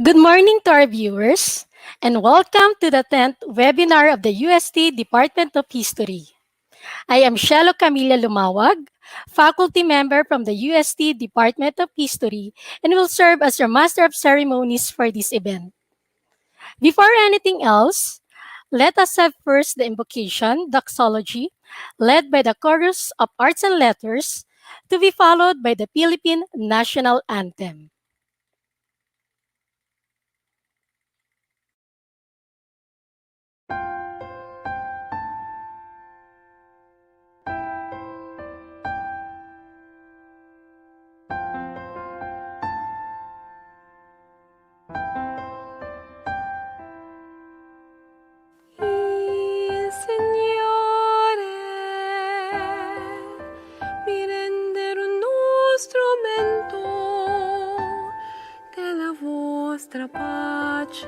Good morning to our viewers, and welcome to the 10th webinar of the UST Department of History. I am Shelo Camila Lumawag, faculty member from the UST Department of History, and will serve as your Master of Ceremonies for this event. Before anything else, let us have first the invocation, doxology, led by the Chorus of Arts and Letters, to be followed by the Philippine National Anthem. Signore, mi rendere un strumento della vostra pace.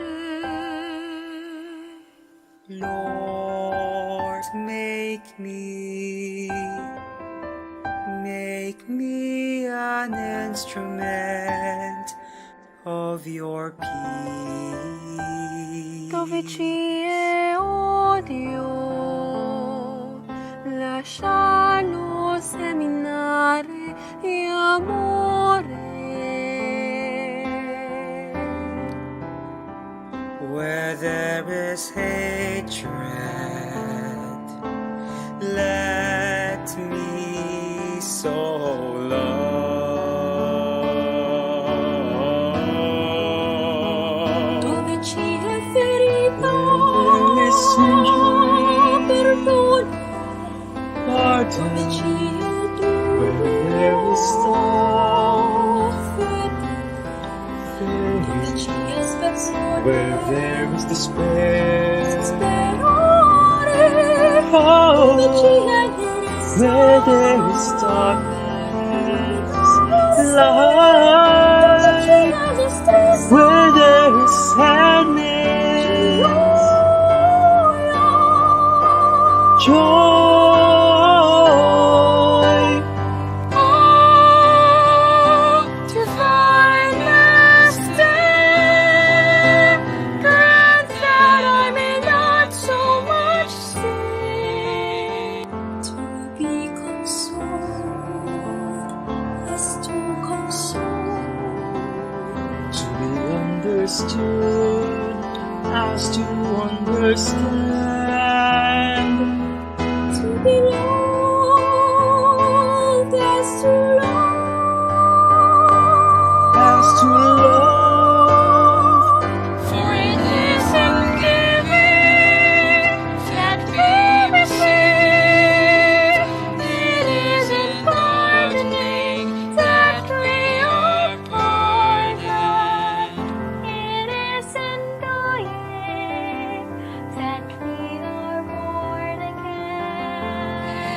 Lord, make me an instrument of your peace. Dove ci è odio, lascialo seminare di amore. Where there is hatred, let me sow love. Dove ci è ferita, perdono. Dove ci è dove ci è spezzone, Where there is despair, dove ci è where there is darkness, light, where there is sadness, joy. Divine Master, grant that I may not so much sin, to be consoled as to console, To be understood as to understand, to be loved as to love. as to love. For it is in giving that we receive, it is in pardoning that we are pardoned, it is in doing that we are born again.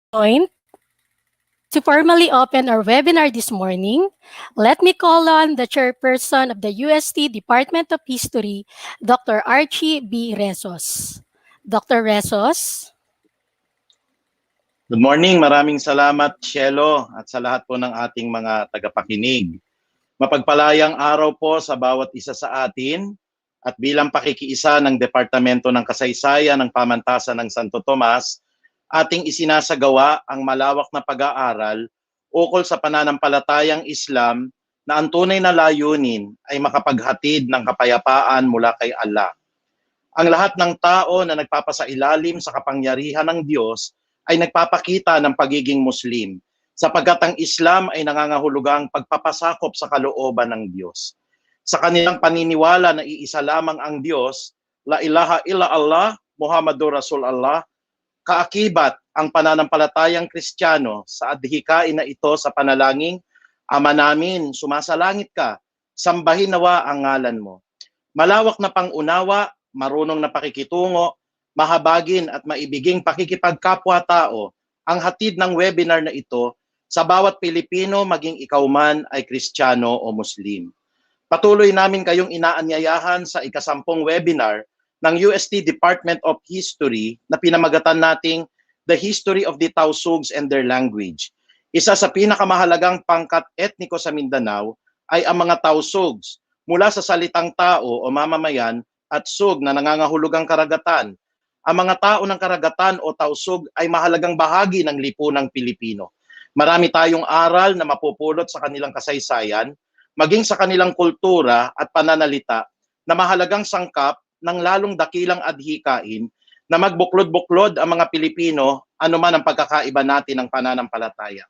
joined to formally open our webinar this morning. Let me call on the chairperson of the UST Department of History, Dr. Archie B. Resos. Dr. Resos. Good morning, maraming salamat, Shelo, at sa lahat po ng ating mga tagapakinig. Mapagpalayang araw po sa bawat isa sa atin at bilang pakikiisa ng Departamento ng Kasaysayan ng Pamantasan ng Santo Tomas, ating isinasagawa ang malawak na pag-aaral ukol sa pananampalatayang Islam na ang tunay na layunin ay makapaghatid ng kapayapaan mula kay Allah. Ang lahat ng tao na nagpapasailalim sa kapangyarihan ng Diyos ay nagpapakita ng pagiging Muslim, sapagkat ang Islam ay nangangahulugang pagpapasakop sa kalooban ng Diyos. Sa kanilang paniniwala na iisa lamang ang Diyos, la ilaha illa Allah, Muhammadur Rasulullah, kaakibat ang pananampalatayang Kristiyano sa adhikain na ito sa panalangin, Ama namin, sumasalangit ka, sambahin nawa ang ngalan mo. Malawak na pangunawa, marunong na pakikitungo, mahabagin at maibiging pakikipagkapwa-tao ang hatid ng webinar na ito sa bawat Pilipino, maging ikaw man ay Kristiyano o Muslim. Patuloy namin kayong inaanyayahan sa ikasampung webinar ng UST Department of History na pinamagatan nating The History of the Tausugs and Their Language. Isa sa pinakamahalagang pangkat etniko sa Mindanao ay ang mga Tausugs, mula sa salitang tao o mamamayan at sug na nangangahulugang karagatan. Ang mga tao ng karagatan o Tausug ay mahalagang bahagi ng lipunang Pilipino. Marami tayong aral na mapupulot sa kanilang kasaysayan, maging sa kanilang kultura at pananalita na mahalagang sangkap ng lalong dakilang adhikain na magbuklod-buklod ang mga Pilipino anuman ang pagkakaiba natin ng pananampalataya.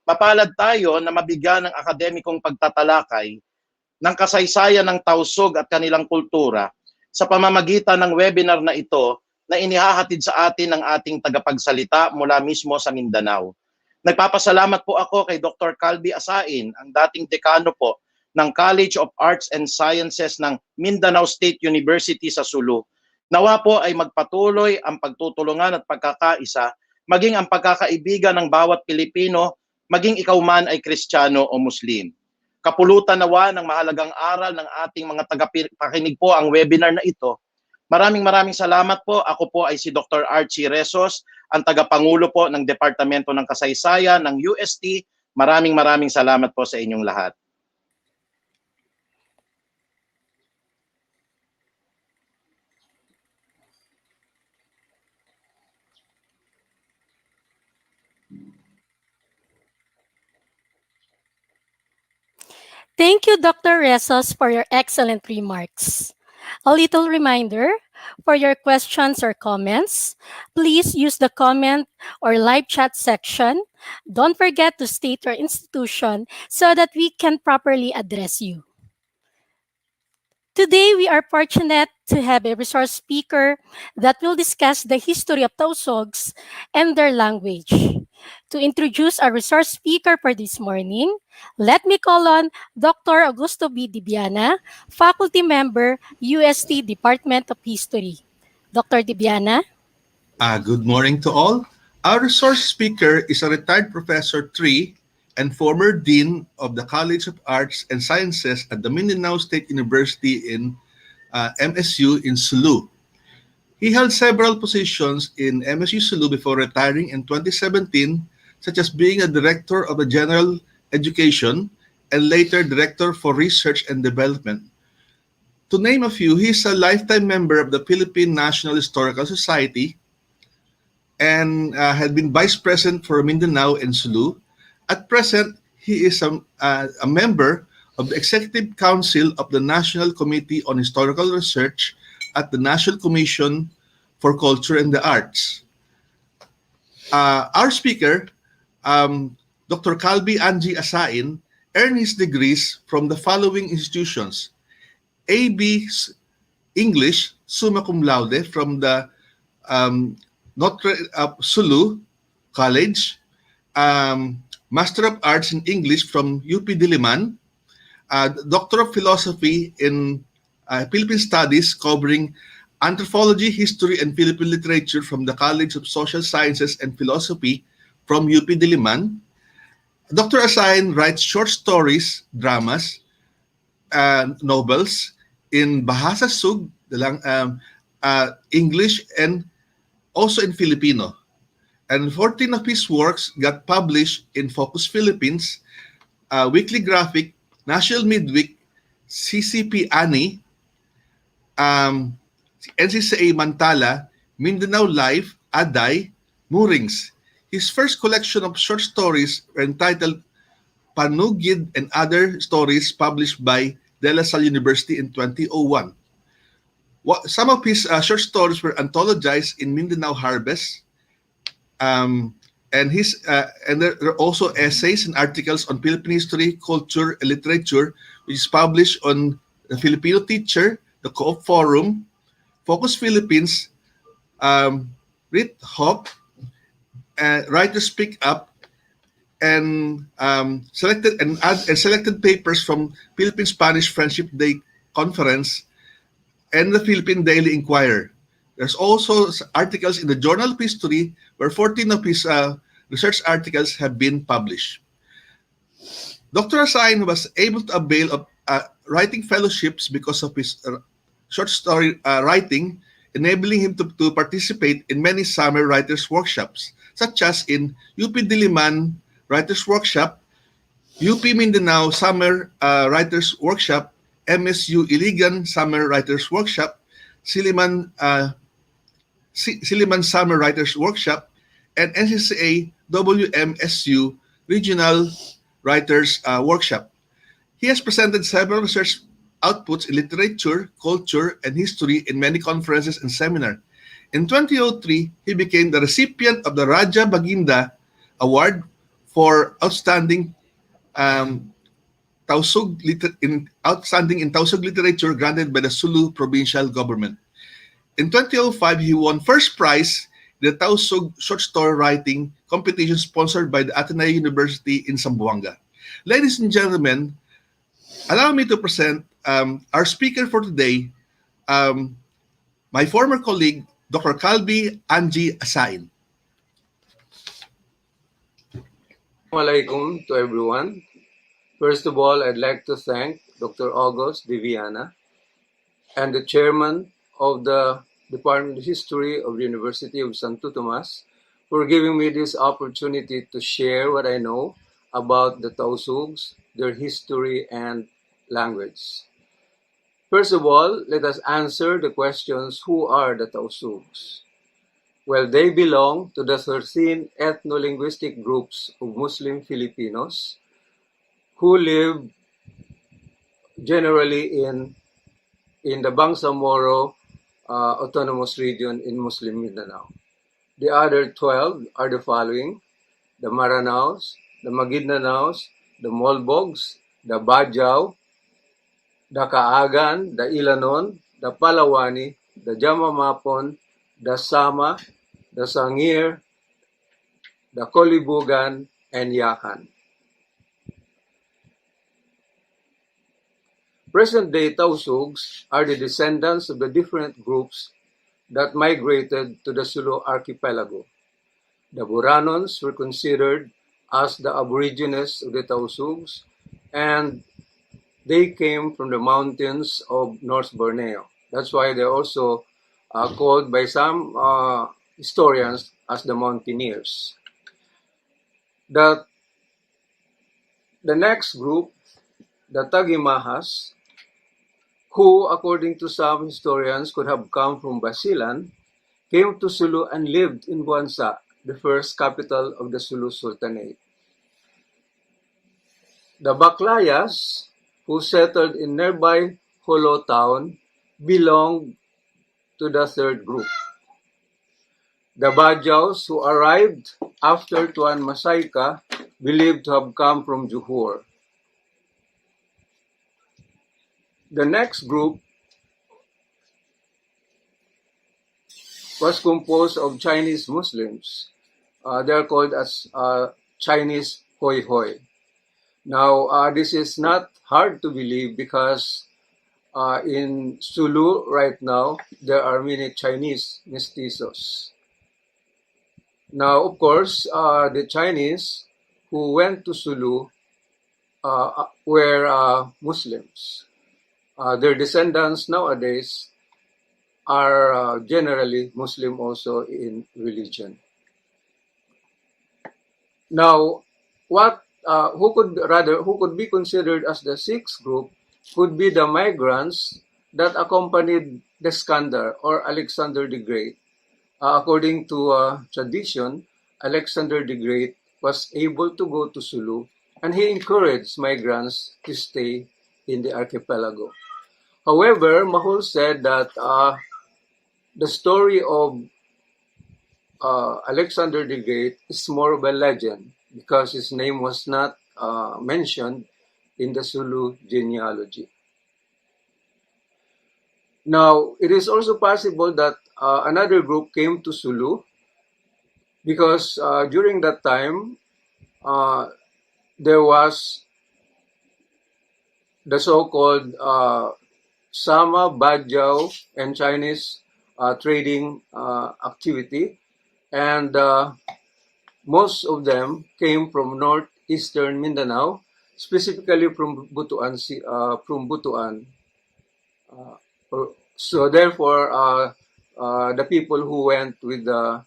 Mapalad tayo na mabigyan ng akademikong pagtatalakay ng kasaysayan ng Tausug at kanilang kultura sa pamamagitan ng webinar na ito na inihahatid sa atin ng ating tagapagsalita mula mismo sa Mindanao. Nagpapasalamat po ako kay Dr. Calbi Asain, ang dating dekano po ng College of Arts and Sciences ng Mindanao State University sa Sulu. Nawa po ay magpatuloy ang pagtutulungan at pagkakaisa, maging ang pagkakaibigan ng bawat Pilipino, maging ikaw man ay Kristiyano o Muslim. Kapulutan nawa ng mahalagang aral ng ating mga tagapakinig po ang webinar na ito. Maraming salamat po. Ako po ay si Dr. Archie Resos, ang tagapangulo po ng Departamento ng Kasaysayan ng UST. Maraming salamat po sa inyong lahat. Thank you, Dr. Resos, for your excellent remarks. A little reminder, for your questions or comments, please use the comment or live chat section. Don't forget to state your institution so that we can properly address you. Today, we are fortunate to have a resource speaker that will discuss the history of Tausugs and their language. To introduce our resource speaker for this morning, let me call on Dr. Augusto B. Dibiana, faculty member, UST Department of History. Dr. Dibiana? Good morning to all. Our resource speaker is a retired Professor 3 and former Dean of the College of Arts and Sciences at the Mindanao State University in MSU in Sulu. He held several positions in MSU Sulu before retiring in 2017, such as being a Director of the General Education and later Director for Research and Development. To name a few, he is a lifetime member of the Philippine National Historical Society and had been Vice President for Mindanao and Sulu. At present, he is a member of the Executive Council of the National Committee on Historical Research at the National Commission for Culture and the Arts. Our speaker, Dr. Calbi Anji Asain, earned his degrees from the following institutions: A.B. English, summa cum laude from the Sulu College, Master of Arts in English from UP Diliman, Doctor of Philosophy in Philippine Studies covering Anthropology, History, and Philippine Literature from the College of Social Sciences and Philosophy, from UP Diliman. Dr. Asain writes short stories, dramas, and novels in Bahasa Sug, English, and also in Filipino. And 14 of his works got published in Focus Philippines, Weekly Graphic, National Midweek, CCP Ani, NCCA Mantala, Mindanao Life, Aday, Murings. His first collection of short stories were entitled Panugid and Other Stories, published by De La Salle University in 2001. Some of his short stories were anthologized in Mindanao Harvest, and there are also essays and articles on Philippine history, culture, and literature, which is published on the Filipino Teacher, the Co-op Forum, Focus Philippines, Read Hop, Writers Speak Up, and selected papers from Philippine Spanish Friendship Day Conference and the Philippine Daily Inquirer. There's also articles in the Journal of History, where 14 of his research articles have been published. Dr. Asain was able to avail of writing fellowships because of his short story writing, enabling him to participate in many summer writers' workshops, such as in UP Diliman Writers' Workshop, UP Mindanao Summer Writers' Workshop, MSU Iligan Summer Writers' Workshop, Siliman Summer Writers' Workshop, and NCCA WMSU Regional Writers' Workshop. He has presented several research outputs in literature, culture, and history in many conferences and seminars. In 2003, he became the recipient of the Raja Baginda Award for outstanding Tausug in Tausug literature, granted by the Sulu provincial government. In 2005, he won first prize in the Tausug short story writing competition sponsored by the Ateneo University in Zamboanga. Ladies and gentlemen, allow me to present our speaker for today, my former colleague, Dr. Calbi Anji Asain. Assalamualaikum to everyone. First of all, I'd like to thank Dr. August de Viana and the chairman of the Department of History of the University of Santo Tomas for giving me this opportunity to share what I know about the Tausugs, their history and language. First of all, let us answer the questions: who are the Tausugs? Well, they belong to the 13 ethno-linguistic groups of Muslim Filipinos who live generally in the Bangsamoro autonomous region in Muslim Mindanao. The other 12 are the following: the Maranaos, the Maguindanaos, the Molbogs, the Bajau, the Kaagan, the Ilanon, the Palawani, the Jamamapon, the Sama, the Sangir, the Kolibugan, and Yakan. Present-day Tausugs are the descendants of the different groups that migrated to the Sulu archipelago. The Buranons were considered as the aborigines of the Tausugs, and they came from the mountains of North Borneo. That's why they're also called by some historians as the Mountaineers. The next group, the Tagimahas, who, according to some historians, could have come from Basilan, came to Sulu and lived in Buansa, the first capital of the Sulu Sultanate. The Baklayas, who settled in nearby Holo town, belonged to the third group. The Bajaus, who arrived after Tuan Masayka, believed to have come from Johor. The next group was composed of Chinese Muslims. They are called as Chinese Hoi Hoi. Now, this is not hard to believe because in Sulu right now, there are many Chinese mestizos. Now, of course, the Chinese who went to Sulu were Muslims. Their descendants nowadays are generally Muslim also in religion. Now, who could be considered as the sixth group could be the migrants that accompanied the Skandar or Alexander the Great. According to tradition, Alexander the Great was able to go to Sulu, and he encouraged migrants to stay in the archipelago. However, Mahul said that the story of Alexander the Great is more of a legend because his name was not mentioned in the Sulu genealogy. Now, it is also possible that another group came to Sulu because during that time there was the so-called Sama, Bajau, and Chinese trading activity, and most of them came from northeastern Mindanao, specifically from Butuan. So therefore, the people who went with the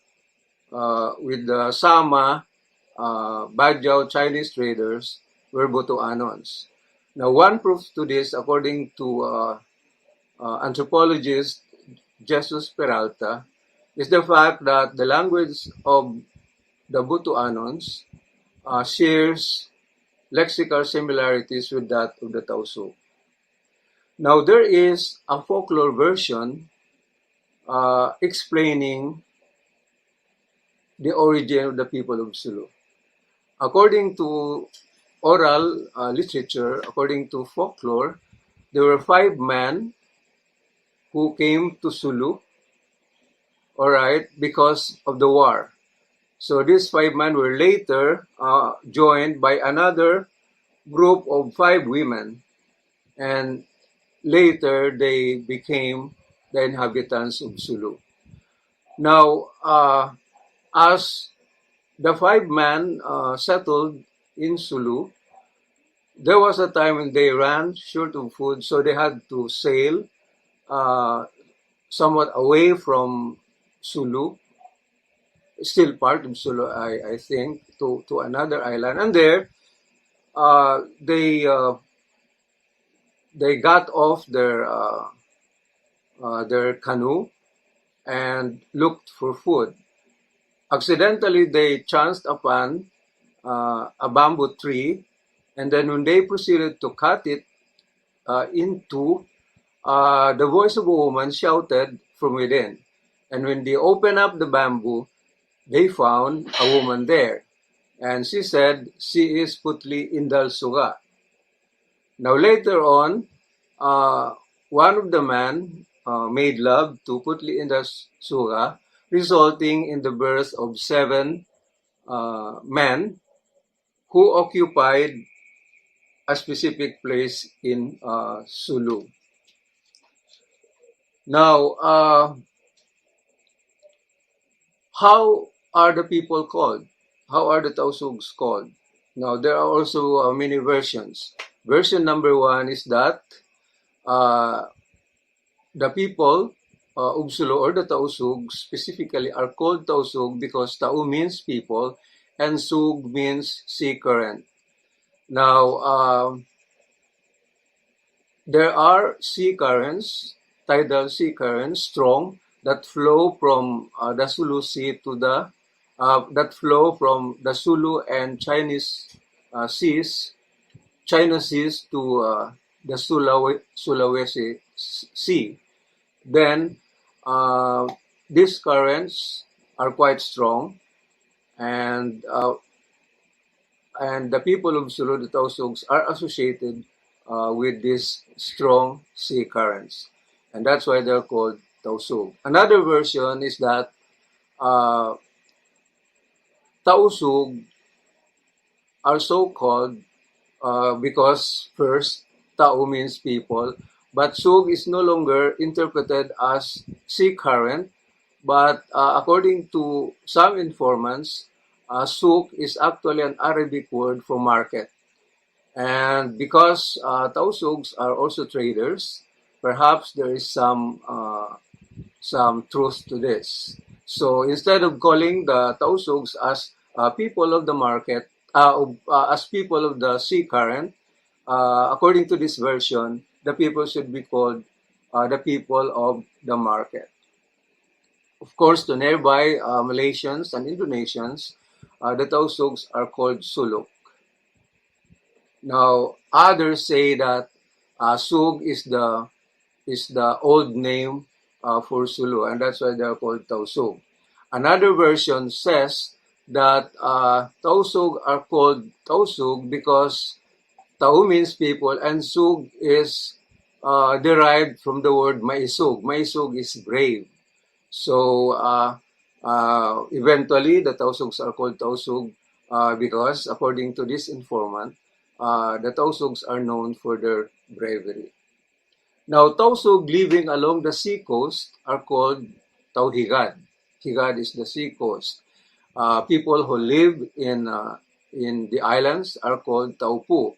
Sama, Bajau Chinese traders were Butuanons. Now, one proof to this, according to anthropologist Jesus Peralta, is the fact that the language of the Butuanons shares lexical similarities with that of the Tausug. Now, there is a folklore version explaining the origin of the people of Sulu. According to oral literature, according to folklore, there were 5 men who came to Sulu, all right, because of the war. So these 5 men were later joined by another group of 5 women, and later they became the inhabitants of Sulu. Now, as the 5 men settled in Sulu, there was a time when they ran short of food, so they had to sail somewhat away from Sulu, still part of Sulu, I think, to another island. And there, they got off their canoe and looked for food. Accidentally, they chanced upon a bamboo tree, and then when they proceeded to cut it into, the voice of a woman shouted from within. And when they opened up the bamboo, they found a woman there. And she said, she is Putli Indal Suga. Now later on, one of the men made love to Putli Indal Suga, resulting in the birth of 7 men who occupied a specific place in Sulu. Now, how are the people called? How are the Tausugs called? Now, there are also many versions. Version number 1 is that the people of Sulu, or the Tausug specifically, are called Tausug because Tau means people and Sug means sea current. Now, there are sea currents, tidal sea currents, strong, that flow from the Sulu Sea to the that flow from the Sulu and Chinese seas, China seas to the Sulawesi Sea. Then these currents are quite strong, and the people of Sulu, the Tausugs, are associated with these strong sea currents, and that's why they're called Tausug. Another version is that Tausug are so called because first, Tau means people, but Sug is no longer interpreted as sea current, But according to some informants, souk is actually an Arabic word for market. And because Tausugs are also traders, perhaps there is some truth to this. So instead of calling the Tausugs as people of the market, as people of the sea current, according to this version, the people should be called the people of the market. Of course, to nearby Malaysians and Indonesians, the Tausugs are called Sulu. Now, others say that Sug is the old name for Sulu, and that's why they're called Tausug. Another version says that Tausug are called Tausug because Tau means people, and Sug is derived from the word Maisug. Maisug is brave. So eventually, the Tausugs are called Tausug because, according to this informant, the Tausugs are known for their bravery. Now, Tausug living along the sea coast are called Tauhigad. Higad is the sea coast. People who live in the islands are called Taupu.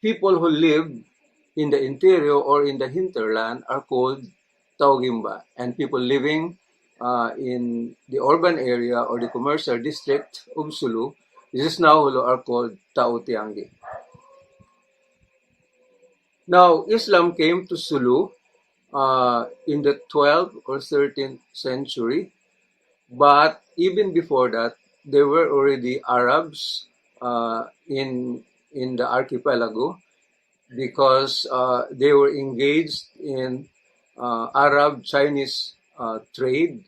People who live in the interior or in the hinterland are called Taugimba. And people living in the urban area or the commercial district of Sulu, this is now are called Tautiangi. Now, Islam came to Sulu in the 12th or 13th century, but even before that, there were already Arabs in the archipelago because they were engaged in Arab-Chinese trade.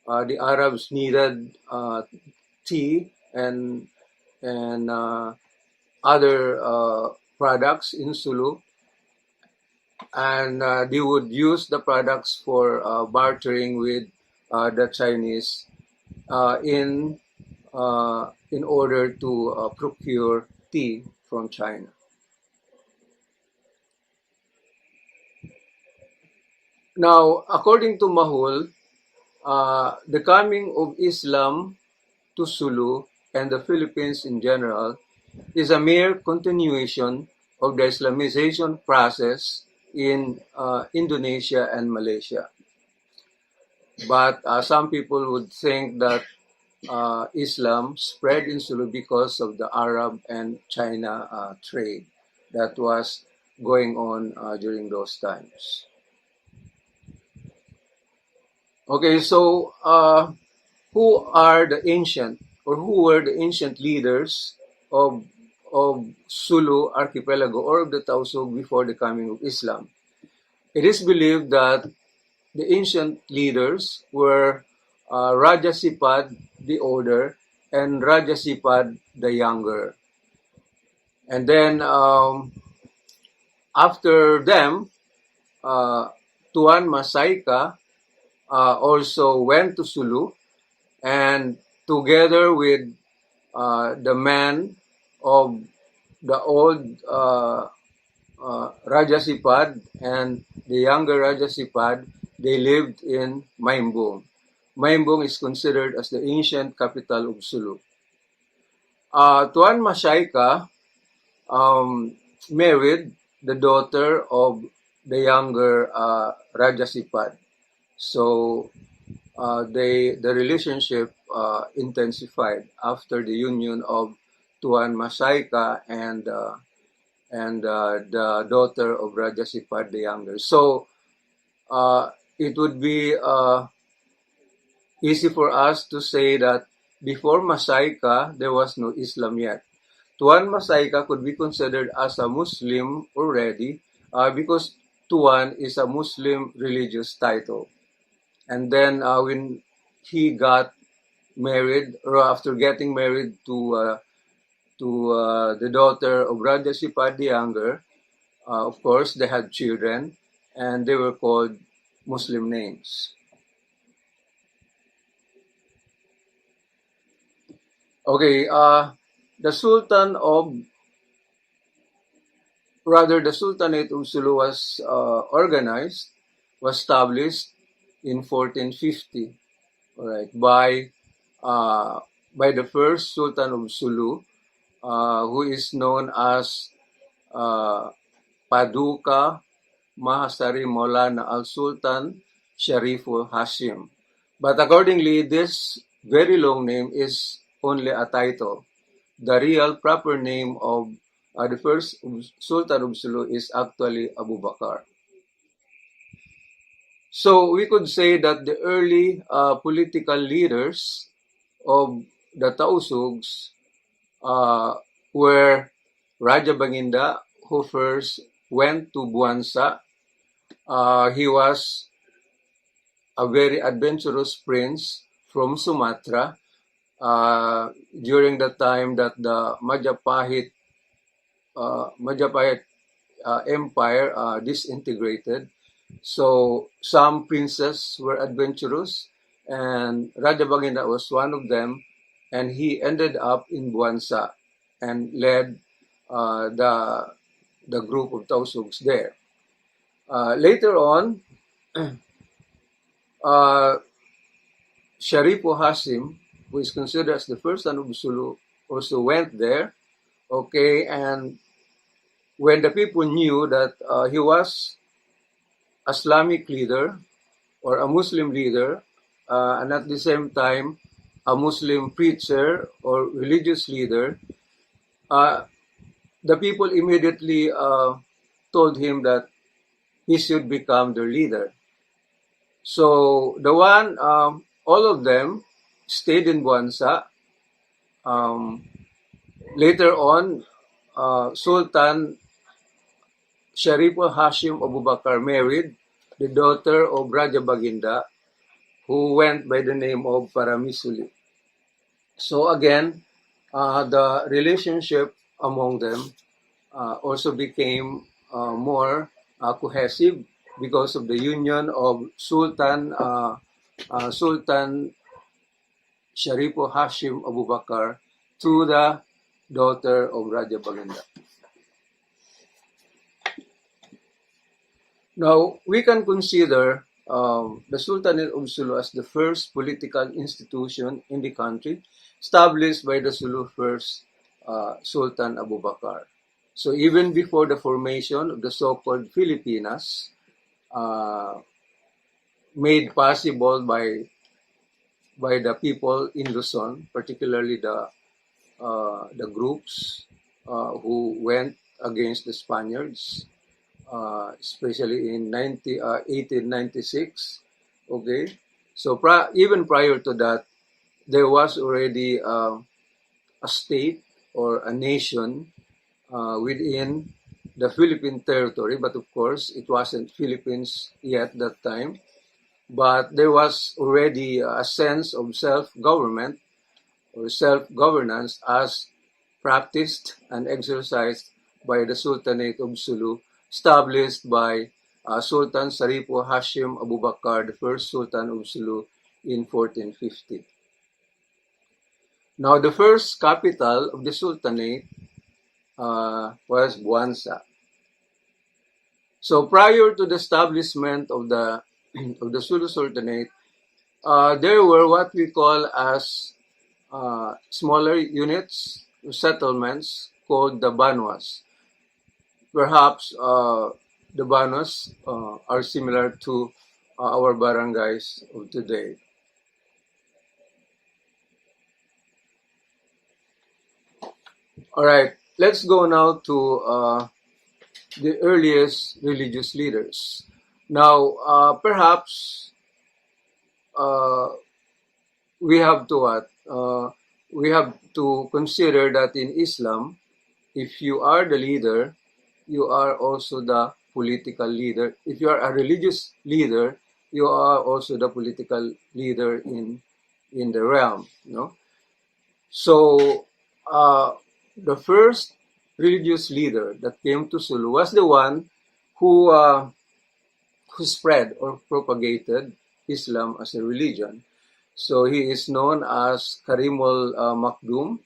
The Arabs needed tea and other products in Sulu, and they would use the products for bartering with the Chinese in order to procure tea from China. Now, according to Mahul, the coming of Islam to Sulu and the Philippines in general is a mere continuation of the Islamization process in Indonesia and Malaysia. But some people would think that Islam spread in Sulu because of the Arab and China trade that was going on during those times. Okay, so who are the ancient, or who were the ancient leaders of Sulu archipelago or of the Tausug before the coming of Islam? It is believed that the ancient leaders were Raja Sipad the older and Raja Sipad the younger. And then after them, Tuan Masaika also went to Sulu, and together with the man of the old Raja Sipad and the younger Raja Sipad, they lived in Maimbung. Maimbung is considered as the ancient capital of Sulu. Tuan Masaika married the daughter of the younger Raja Sipad. So the relationship intensified after the union of Tuan Masaika and the daughter of Raja Sipad the younger. So it would be easy for us to say that before Masaika, there was no Islam yet. Tuan Masaika could be considered as a Muslim already because Tuan is a Muslim religious title. And then when he got married, or after getting married to the daughter of Raja Sipad the younger, of course, they had children, and they were called Muslim names. Okay, the Sultanate of Sulu was organized, was established in 1450. all right, by the first Sultan of Sulu, who is known as Paduka Mahasari Maulana al-Sultan Shariful Hashim. But accordingly, this very long name is only a title. The real proper name of the first Sultan of Sulu is actually Abu Bakr. So we could say that the early political leaders of the Tausugs were Raja Banginda, who first went to Buansa. He was a very adventurous prince from Sumatra during the time that the Majapahit Empire disintegrated. So some princes were adventurous, and Raja Banginda was one of them, and he ended up in Buansa and led the group of Tausugs there. Later on, Sharifu Hasim, who is considered as the first son of Sulu, also went there. Okay, and when the people knew that he was a Islamic leader or a Muslim leader, and at the same time a Muslim preacher or religious leader, the people immediately told him that he should become their leader. So all of them stayed in Buansa. Later on, Sultan Shariful Hashim Abu Bakr married the daughter of Raja Baginda, who went by the name of Paramisuli. So again, the relationship among them also became more cohesive because of the union of Sultan Shariful Hashim Abu Bakr to the daughter of Raja Baginda. Now, we can consider the Sultanate of Sulu as the first political institution in the country established by the Sulu first Sultan Abu Bakr. So even before the formation of the so-called Filipinas, made possible by the people in Luzon, particularly the groups who went against the Spaniards, especially in 1896. Okay, so even prior to that, there was already a state or a nation within the Philippine territory, but of course it wasn't Philippines yet that time. But there was already a sense of self-government or self-governance as practiced and exercised by the Sultanate of Sulu, established by Sultan Sarifu Hashim Abu Bakr, the first Sultan of Sulu, in 1450. Now, the first capital of the Sultanate was Buansa. So prior to the establishment of the Sulu Sultanate, there were what we call as smaller units, settlements called the Banwas. Perhaps the Banwas are similar to our barangays of today. All right, let's go now to the earliest religious leaders. Now, perhaps we have to we have to consider that in Islam, if you are the leader, you are also the political leader. If you are a religious leader, you are also the political leader in the realm. So the first religious leader that came to Sulu was the one who spread or propagated Islam as a religion. So he is known as Karimul Makdum.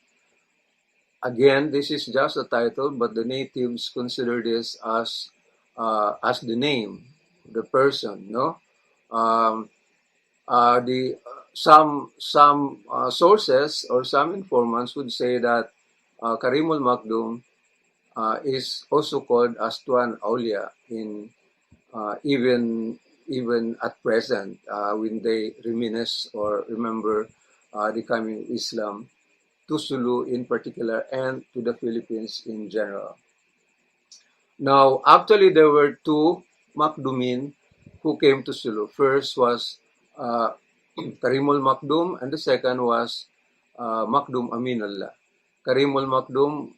Again, this is just a title, but the natives consider this as the name, the person. The some sources or some informants would say that Karimul Makdum is also called as Tuan Aulia in even at present when they reminisce or remember the coming of Islam to Sulu in particular and to the Philippines in general. Now, actually, there were two Makdumin who came to Sulu. First was uh, Karimul Makdum, and the second was Makdum Aminullah. Karimul Makdum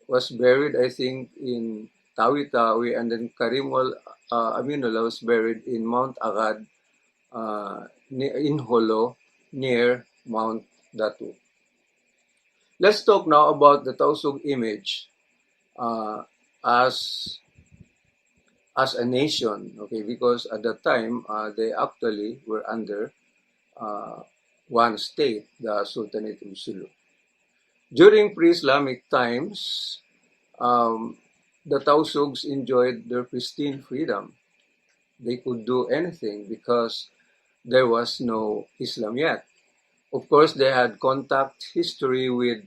was buried, I think, in Tawi-Tawi, and then Karimul Aminullah was buried in Mount Agad, in Holo, near Mount Datu. Let's talk now about the Tausug image uh, as a nation, okay, because at that time they actually were under one state, the Sultanate of Sulu. During pre-Islamic times, the Tausugs enjoyed their pristine freedom. They could do anything because there was no Islam yet. Of course, they had contact history with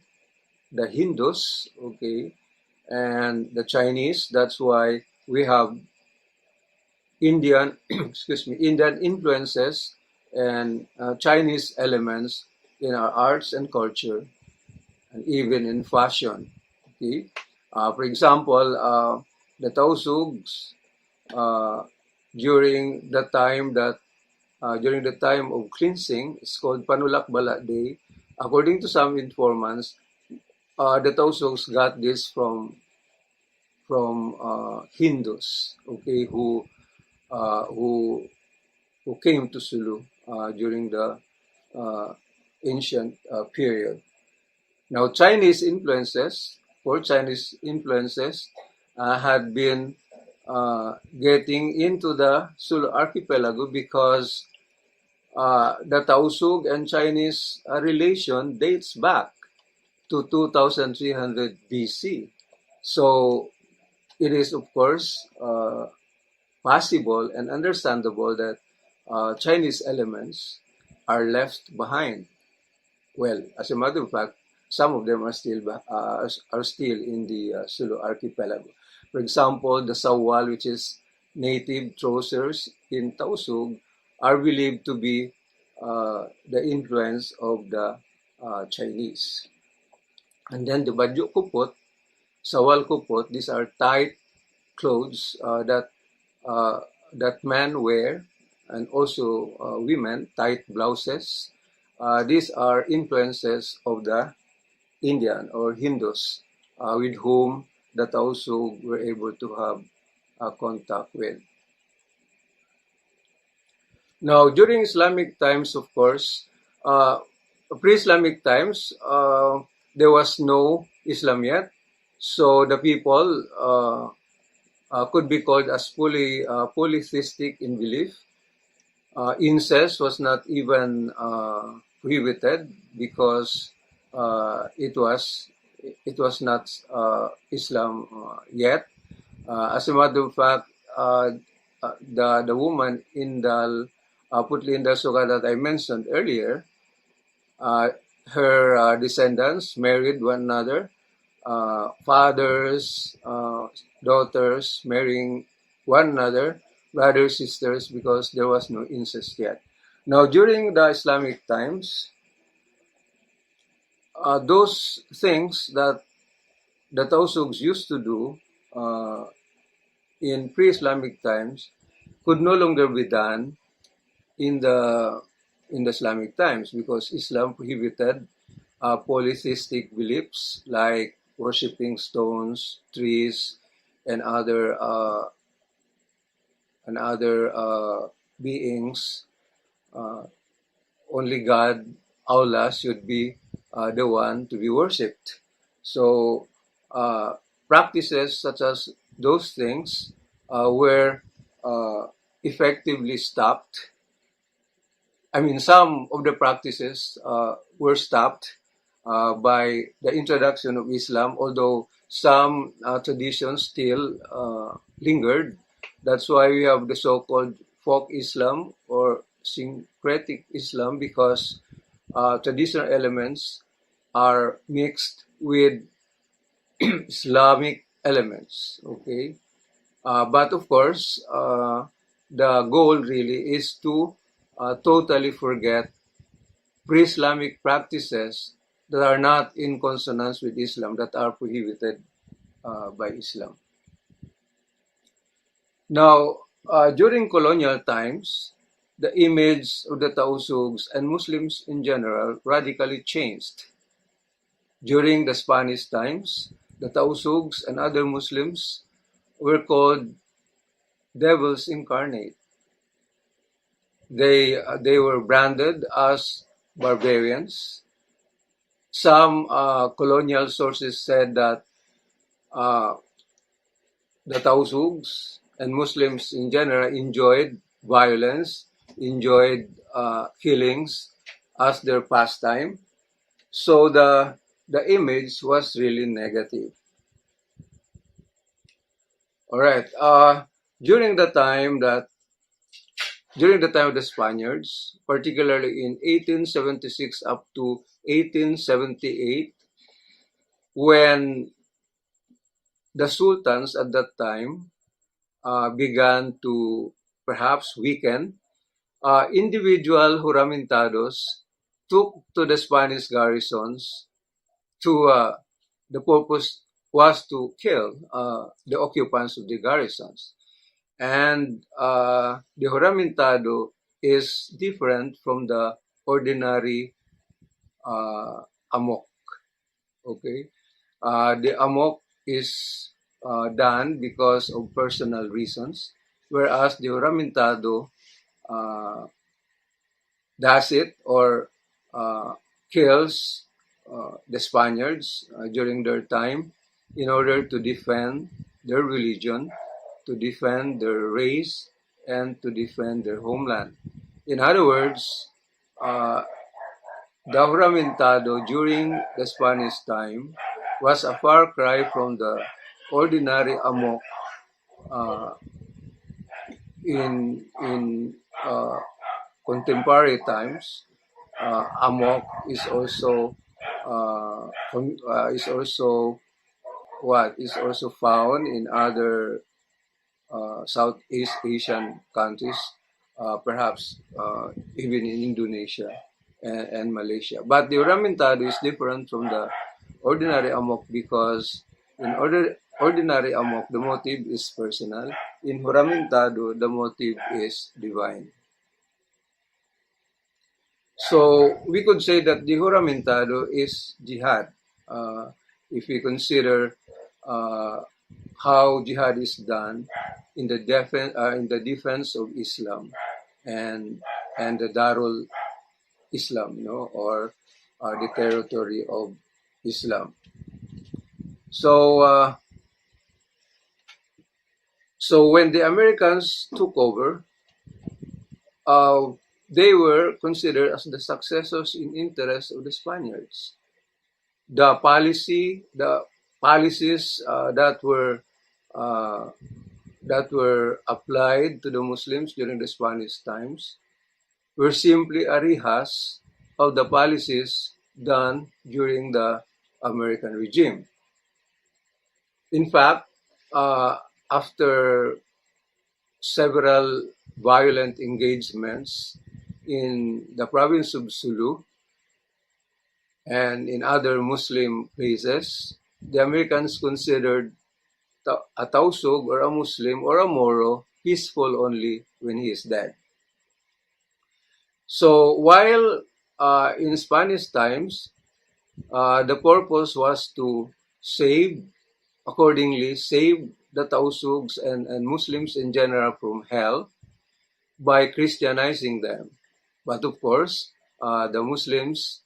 the Hindus, okay, and the Chinese. That's why we have Indian, Indian influences and Chinese elements in our arts and culture, and even in fashion. Okay, for example, the Tausugs during the time of cleansing, it's called Panulak Day. According to some informants, the Tausugs got this from Hindus, okay, who came to Sulu during the ancient period. Now, Chinese influences had been getting into the Sulu archipelago because the Tausug and Chinese relation dates back to 2300 BC. So it is, of course, possible and understandable that Chinese elements are left behind. Well, as a matter of fact, some of them are still in the Sulu archipelago. For example, the sawal, which is native trousers in Tausug, are believed to be the influence of the Chinese. And then the badyo kupot, sawal kupot, these are tight clothes that men wear, and also women, tight blouses. These are influences of the Indian or Hindus with whom the Tausug were able to have contact with. Now, during Islamic times, of course, pre-Islamic times, there was no Islam yet, so the people could be called as polytheistic in belief. Incest was not even prohibited because it was not Islam yet. As a matter of fact, the woman Indal Putlindal Suga that I mentioned earlier, her descendants married one another, fathers, daughters marrying one another, brothers, sisters, because there was no incest yet. Now, during the Islamic times, those things that the Tausugs used to do in pre-Islamic times could no longer be done in the Islamic times because Islam prohibited polytheistic beliefs like worshipping stones, trees, and other beings. Only God, Allah, should be the one to be worshipped. So practices such as those things were effectively stopped. I mean, some of the practices were stopped by the introduction of Islam, although some traditions still lingered. That's why we have the so-called folk Islam or syncretic Islam because traditional elements are mixed with Islamic elements. Okay, but of course, the goal really is to totally forget pre-Islamic practices that are not in consonance with Islam, that are prohibited by Islam. Now, during colonial times, the image of the Tausugs and Muslims in general radically changed. During the Spanish times, the Tausugs and other Muslims were called devils incarnate. They were branded as barbarians. Some colonial sources said that the Tausugs and Muslims in general enjoyed violence, enjoyed killings as their pastime. So the image was really negative. All right. During the time of the Spaniards, particularly in 1876 up to 1878, when the sultans at that time began to perhaps weaken, individual juramintados took to the Spanish garrisons to the purpose was to kill the occupants of the garrisons. And the juramintado is different from the ordinary amok. Okay, the amok is done because of personal reasons, whereas the juramintado does it or kills the Spaniards during their time in order to defend their religion, to defend their race, and to defend their homeland. In other words, the juramintado during the Spanish time was a far cry from the ordinary amok in contemporary times. Amok is also found in other Southeast Asian countries, perhaps even in Indonesia and Malaysia. But the juramintado is different from the ordinary amok because in ordinary amok, the motive is personal. In juramintado, the motive is divine. So we could say that the juramintado is jihad. If we consider how jihad is done in the defense of Islam and the Darul Islam, or the territory of Islam. So when the Americans took over, they were considered as the successors in interest of the Spaniards. The policies that were applied to the Muslims during the Spanish times were simply a rehash of the policies done during the American regime. In fact, after several violent engagements in the province of Sulu and in other Muslim places, the Americans considered a Tausug or a Muslim or a Moro peaceful only when he is dead. So while in Spanish times, the purpose was to save the Tausugs and Muslims in general from hell by Christianizing them. But of course, the Muslims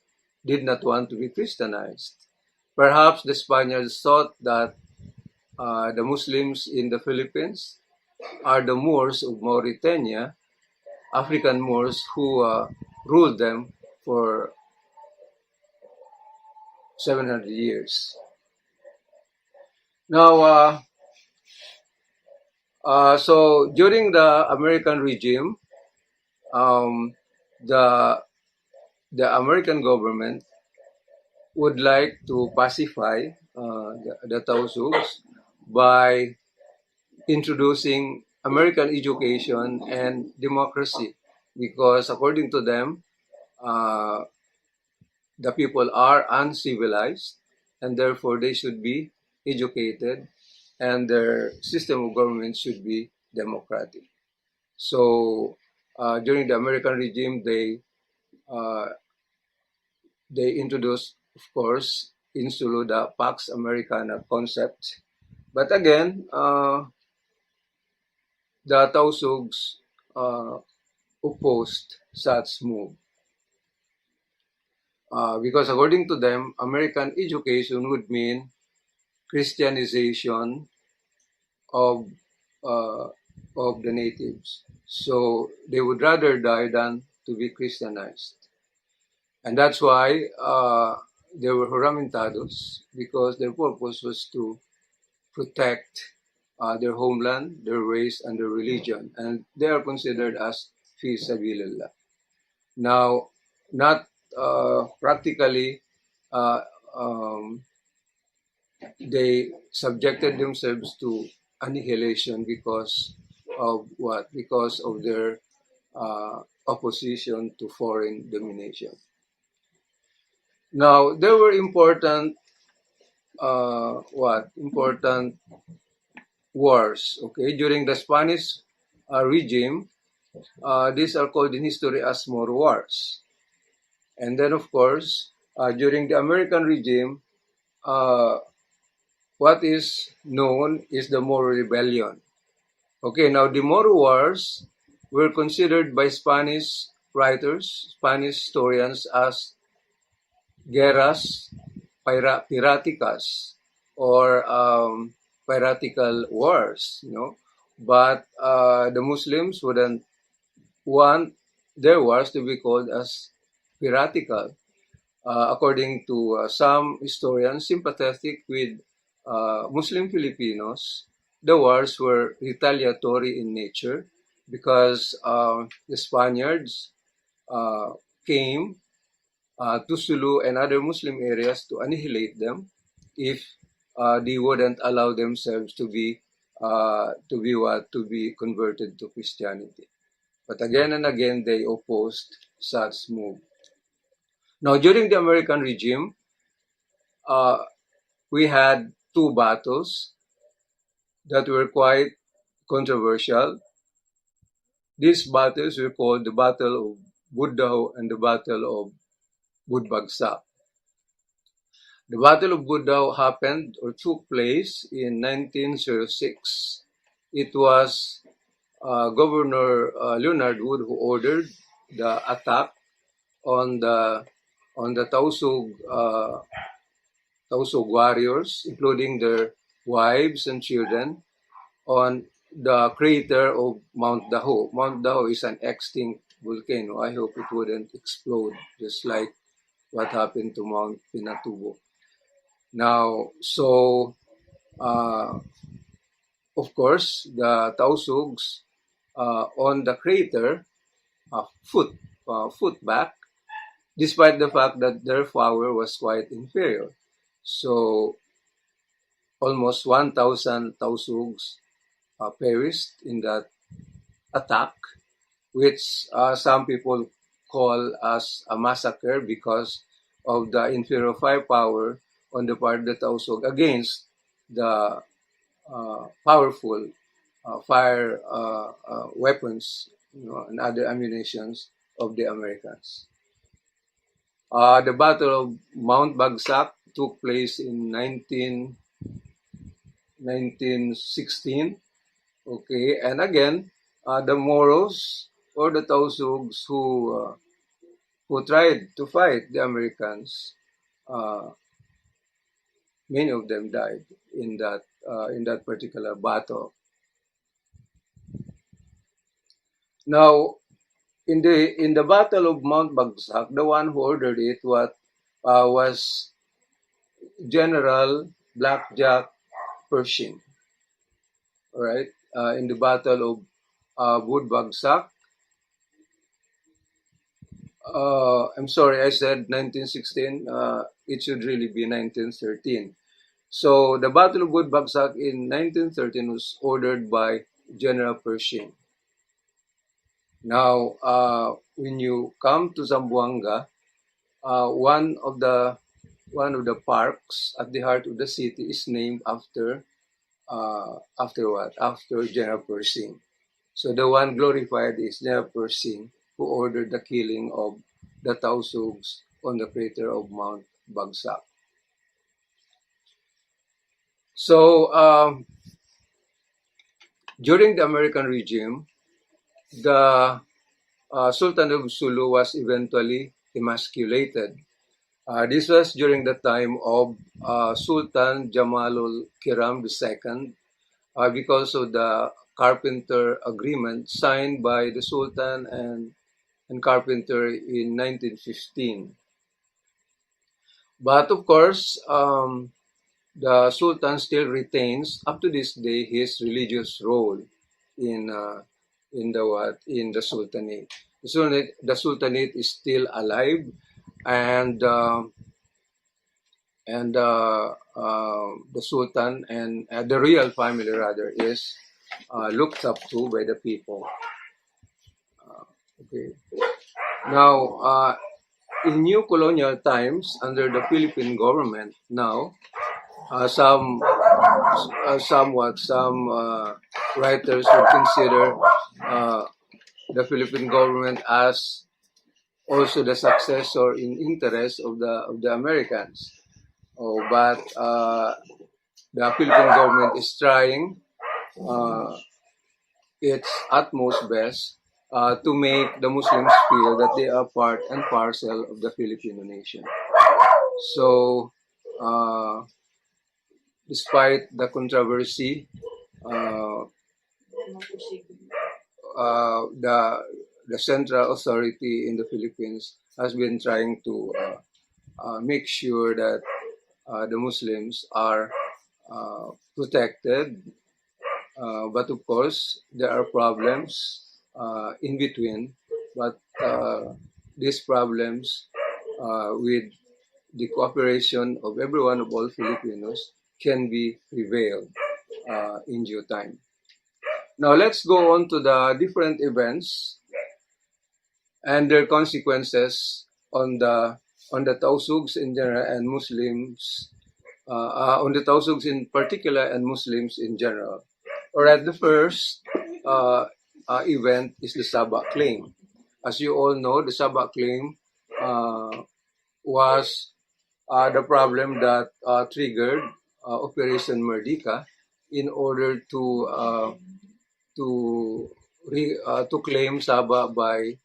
did not want to be Christianized. Perhaps the Spaniards thought that the Muslims in the Philippines are the Moors of Mauritania, African Moors who ruled them for 700 years. Now, so during the American regime, um, the American government would like to pacify the Tausugs by introducing American education and democracy, because according to them, uh, the people are uncivilized and therefore they should be educated and their system of government should be democratic. So during the American regime, uh, they introduced, of course, in Sulu the Pax Americana concept. But again, the Tausugs uh, opposed such move because according to them, American education would mean Christianization of uh, of the natives. So they would rather die than to be Christianized, and that's why they were juramentados, because their purpose was to protect their homeland, their race, and their religion, and they are considered as fi sabilillah. Now, not practically, uh, um, they subjected themselves to annihilation because of what? Because of their opposition to foreign domination. Now, there were important important wars. Okay, during the Spanish regime, these are called in history as Moro Wars. And then, of course, during the American regime, uh, what is known is the Moro Rebellion. Okay, now the Moro Wars were considered by Spanish writers, Spanish historians, as guerras piraticas or piratical wars, But the Muslims wouldn't want their wars to be called as piratical. According to some historians sympathetic with Muslim Filipinos, the wars were retaliatory in nature because the Spaniards uh, came to Sulu and other Muslim areas to annihilate them if they wouldn't allow themselves to be converted to Christianity. But again and again, they opposed such move. Now, during the American regime, uh, we had two battles that were quite controversial. These battles were called the Battle of Buddao and the Battle of Budbagsak. The Battle of Buddao happened or took place in 1906. It was Governor Leonard Wood who ordered the attack on the Tausug warriors, including their wives and children, on the crater of Mount Daho. Mount Daho is an extinct volcano. I hope it wouldn't explode, just like what happened to Mount Pinatubo. Now, so of course, the Tausugs on the crater, foot back, despite the fact that their power was quite inferior. So almost 1,000 Tausugs perished in that attack, which some people call as a massacre because of the inferior firepower on the part of the Tausug against the powerful fire weapons, and other ammunitions of the Americans. The Battle of Mount Bagsak took place in 1916. Okay, and again, the Moros or the Tausugs who tried to fight the Americans, many of them died in that particular battle. Now, in the Battle of Mount Bagsak, the one who ordered it was General Blackjack Pershing. All right, in the Battle of Wood Bagsak, I'm sorry, I said 1916. It should really be 1913. So the Battle of Woodbagsak in 1913 was ordered by General Pershing. Now, when you come to Zamboanga, one of the parks at the heart of the city is named after after what? After General Pershing. So the one glorified is General Pershing, who ordered the killing of the Tausugs on the crater of Mount Bagsak. So during the American regime, the Sultan of Sulu was eventually emasculated. This was during the time of Sultan Jamalul Kiram II, because of the Carpenter Agreement signed by the Sultan and Carpenter in 1915. But of course, the Sultan still retains up to this day his religious role in the Sultanate. The Sultanate is still alive, and the Sultan and the royal family rather is looked up to by the people. Okay. Now, in new colonial times, under the Philippine government now, some writers would consider the Philippine government as also the successor in interest of the Americans. But the Philippine government is trying its utmost best to make the Muslims feel that they are part and parcel of the Filipino nation. So, despite the controversy, the central authority in the Philippines has been trying to make sure that the Muslims are protected. But of course, there are problems in between. But these problems, with the cooperation of everyone, of all Filipinos, can be prevailed in due time. Now let's go on to the different events and their consequences on the Tausugs in general and Muslims, on the Tausugs in particular and Muslims in general. Alright, the first event is the Sabah claim. As you all know, the Sabah claim was the problem that triggered Operation Merdeka in order to claim Sabah by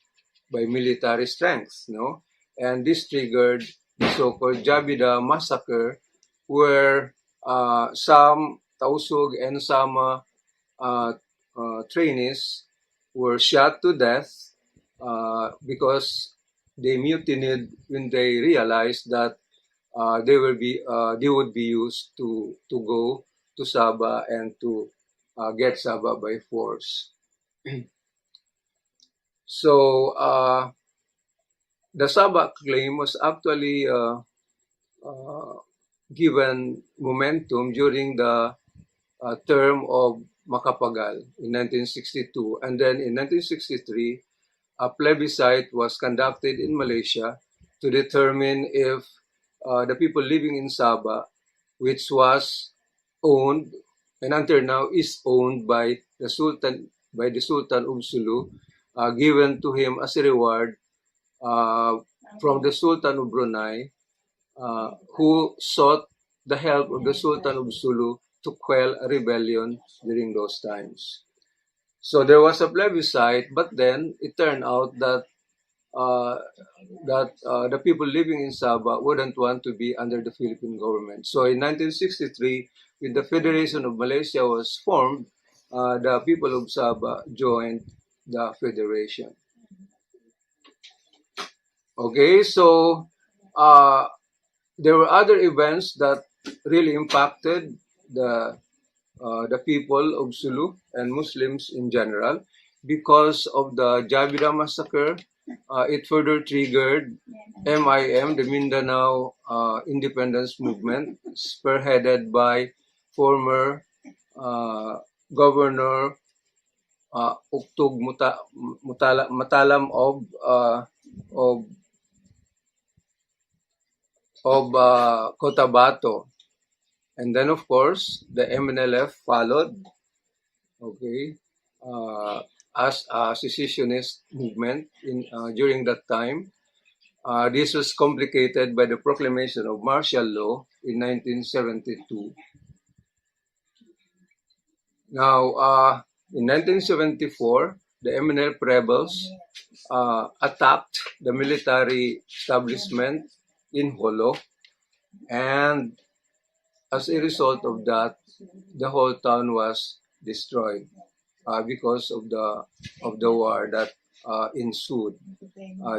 military strength, no? And this triggered the so-called Jabida massacre, where some Tausug and Sama trainees were shot to death because they mutinied when they realized that they would be used to go to Sabah and to get Sabah by force. So the Sabah claim was actually given momentum during the term of Macapagal in 1962, and then in 1963, a plebiscite was conducted in Malaysia to determine if the people living in Sabah, which was owned and until now is owned by the Sultan of Sulu, given to him as a reward from the Sultan of Brunei, who sought the help of the Sultan of Sulu to quell a rebellion during those times. So there was a plebiscite, but then it turned out that the people living in Sabah wouldn't want to be under the Philippine government. So in 1963, when the Federation of Malaysia was formed, the people of Sabah joined the federation. Okay, so there were other events that really impacted the people of Sulu and Muslims in general because of the Jabira massacre it further triggered MIM, the Mindanao Independence Movement, spearheaded by former Governor Uktog Matalam of Cotabato. And then, of course, the MNLF followed, okay, as a secessionist movement during that time. This was complicated by the proclamation of martial law in 1972. Now, in 1974, the MNLF rebels attacked the military establishment in Holo, and as a result of that, the whole town was destroyed because of the war that ensued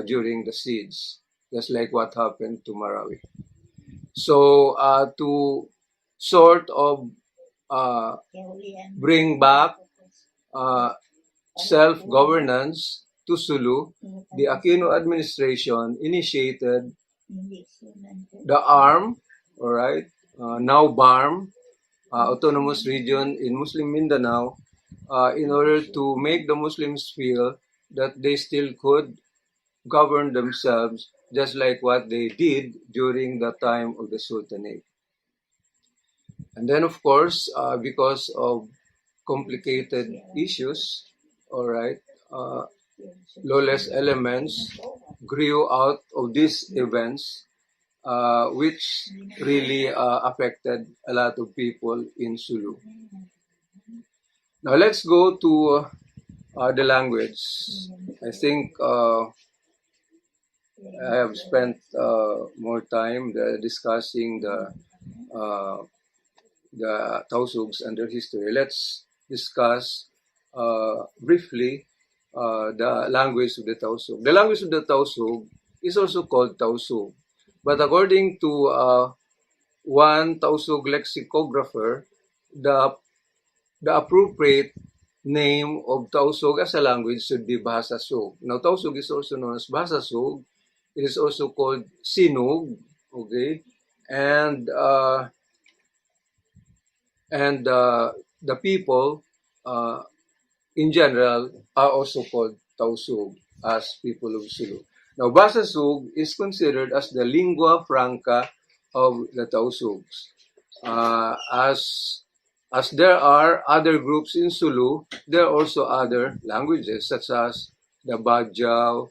during the siege, just like what happened to Marawi. So to sort of bring back self-governance to Sulu, the Aquino administration initiated the ARM, all right, now BARM, Autonomous Region in Muslim Mindanao, in order to make the Muslims feel that they still could govern themselves just like what they did during the time of the Sultanate. And then, of course, because of complicated issues, all right, lawless elements grew out of these events, which really affected a lot of people in Sulu. Now let's go to the language. I think I have spent more time discussing the Tausugs and their history. Let's discuss briefly the language of the Tausug. The language of the Tausug is also called Tausug, but according to one Tausug lexicographer, the appropriate name of Tausug as a language should be Bahasa-Sug. Now, Tausug is also known as Bahasa-Sug. It is also called Sinug, okay, and the people in general are also called Tausug as people of Sulu. Now, Bahasa-Sug is considered as the lingua franca of the Tausugs. As there are other groups in Sulu, there are also other languages such as the Bajau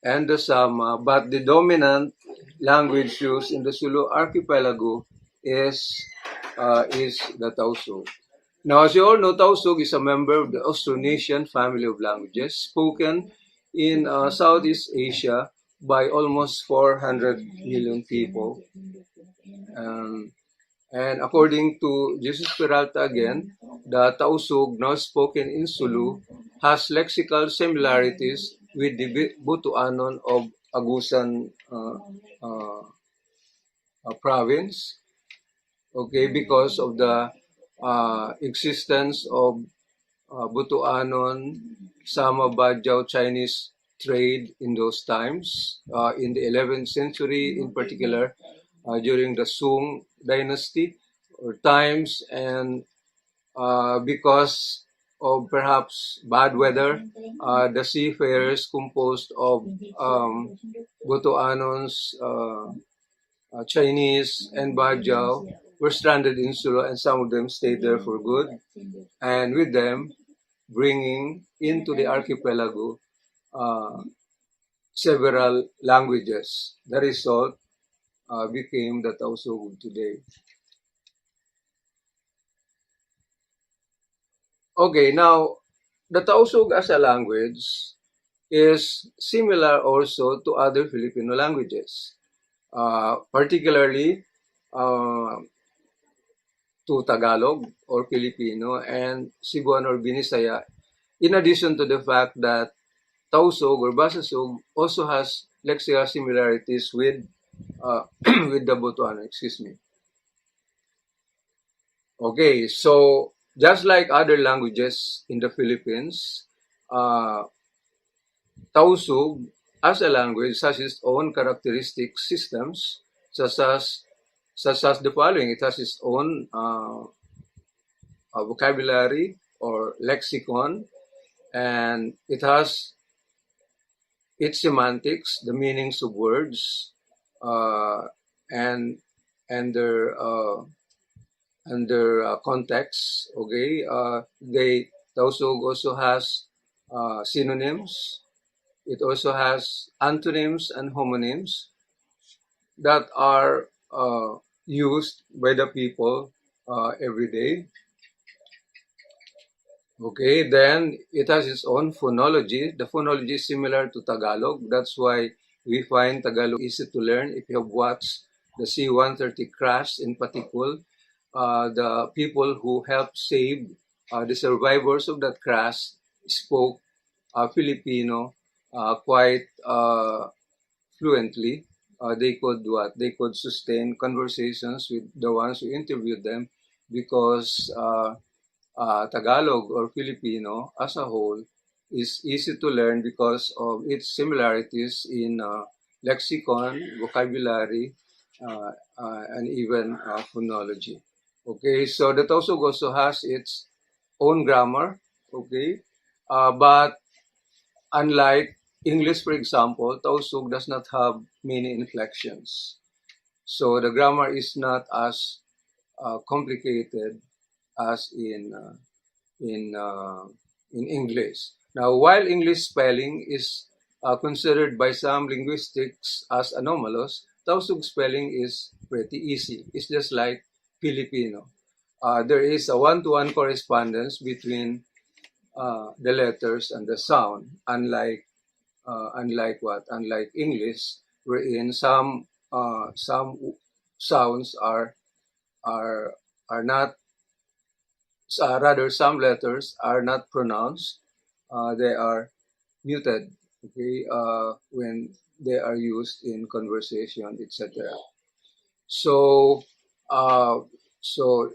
and the Sama, but the dominant language used in the Sulu archipelago is the Tausug. Now, as you all know, Tausug is a member of the Austronesian family of languages spoken in Southeast Asia by almost 400 million people. And according to Jesus Peralta again, the Tausug now spoken in Sulu has lexical similarities with the Butuanon of Agusan province, okay, because of the existence of Butuanon, Sama Bajau Chinese trade in those times, in the 11th century in particular, during the Sung dynasty or times, and because of perhaps bad weather, the seafarers composed of Butuanons, Chinese, and Bajau were stranded in Sulu, and some of them stayed there for good, and with them bringing into the archipelago several languages. The result became the Tausug today. Okay, now the Tausug as a language is similar also to other Filipino languages, particularly to Tagalog or Filipino and Cebuano or Binisaya, in addition to the fact that Tausug or Bahasa-Sug also has lexical similarities with with the Butuano, excuse me. Okay, so just like other languages in the Philippines, Tausug as a language has its own characteristic systems, such as the following. It has its own vocabulary or lexicon, and it has its semantics, the meanings of words, and and their context. Okay, Tausug also has synonyms. It also has antonyms and homonyms that are used by the people every day. Okay, then it has its own phonology. The phonology is similar to Tagalog. That's why we find Tagalog easy to learn. If you have watched the C-130 crash in Patikul, the people who helped save the survivors of that crash spoke Filipino quite fluently. They could sustain conversations with the ones who interviewed them because Tagalog or Filipino as a whole is easy to learn because of its similarities in lexicon, vocabulary, and even phonology. Okay, so the Tausug also has its own grammar. Okay, but unlike English, for example, Tausug does not have many inflections. So the grammar is not as complicated as in English. Now, while English spelling is considered by some linguistics as anomalous, Tausug spelling is pretty easy. It's just like Filipino. There is a one-to-one correspondence between the letters and the sound, unlike English, wherein some sounds are not rather some letters are not pronounced. They are muted. Okay, when they are used in conversation, etc. So, uh, so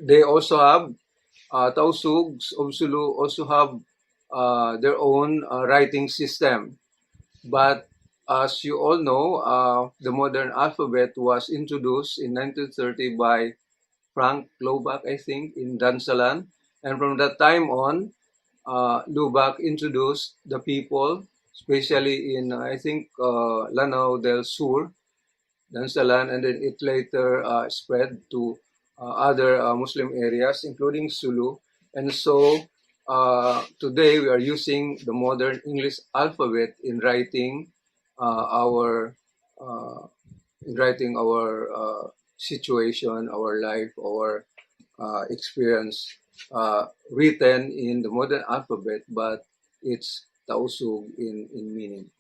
they also have Tausugs of Sulu also have their own writing system. But as you all know, the modern alphabet was introduced in 1930 by Frank Lobach, I think, in Dansalan. And from that time on, Lubak introduced the people, especially in, I think, Lanao del Sur, Dansalan, and then it later spread to other Muslim areas, including Sulu. And so today we are using the modern English alphabet in writing our situation, our life, our experience, written in the modern alphabet, but it's Tausug in meaning.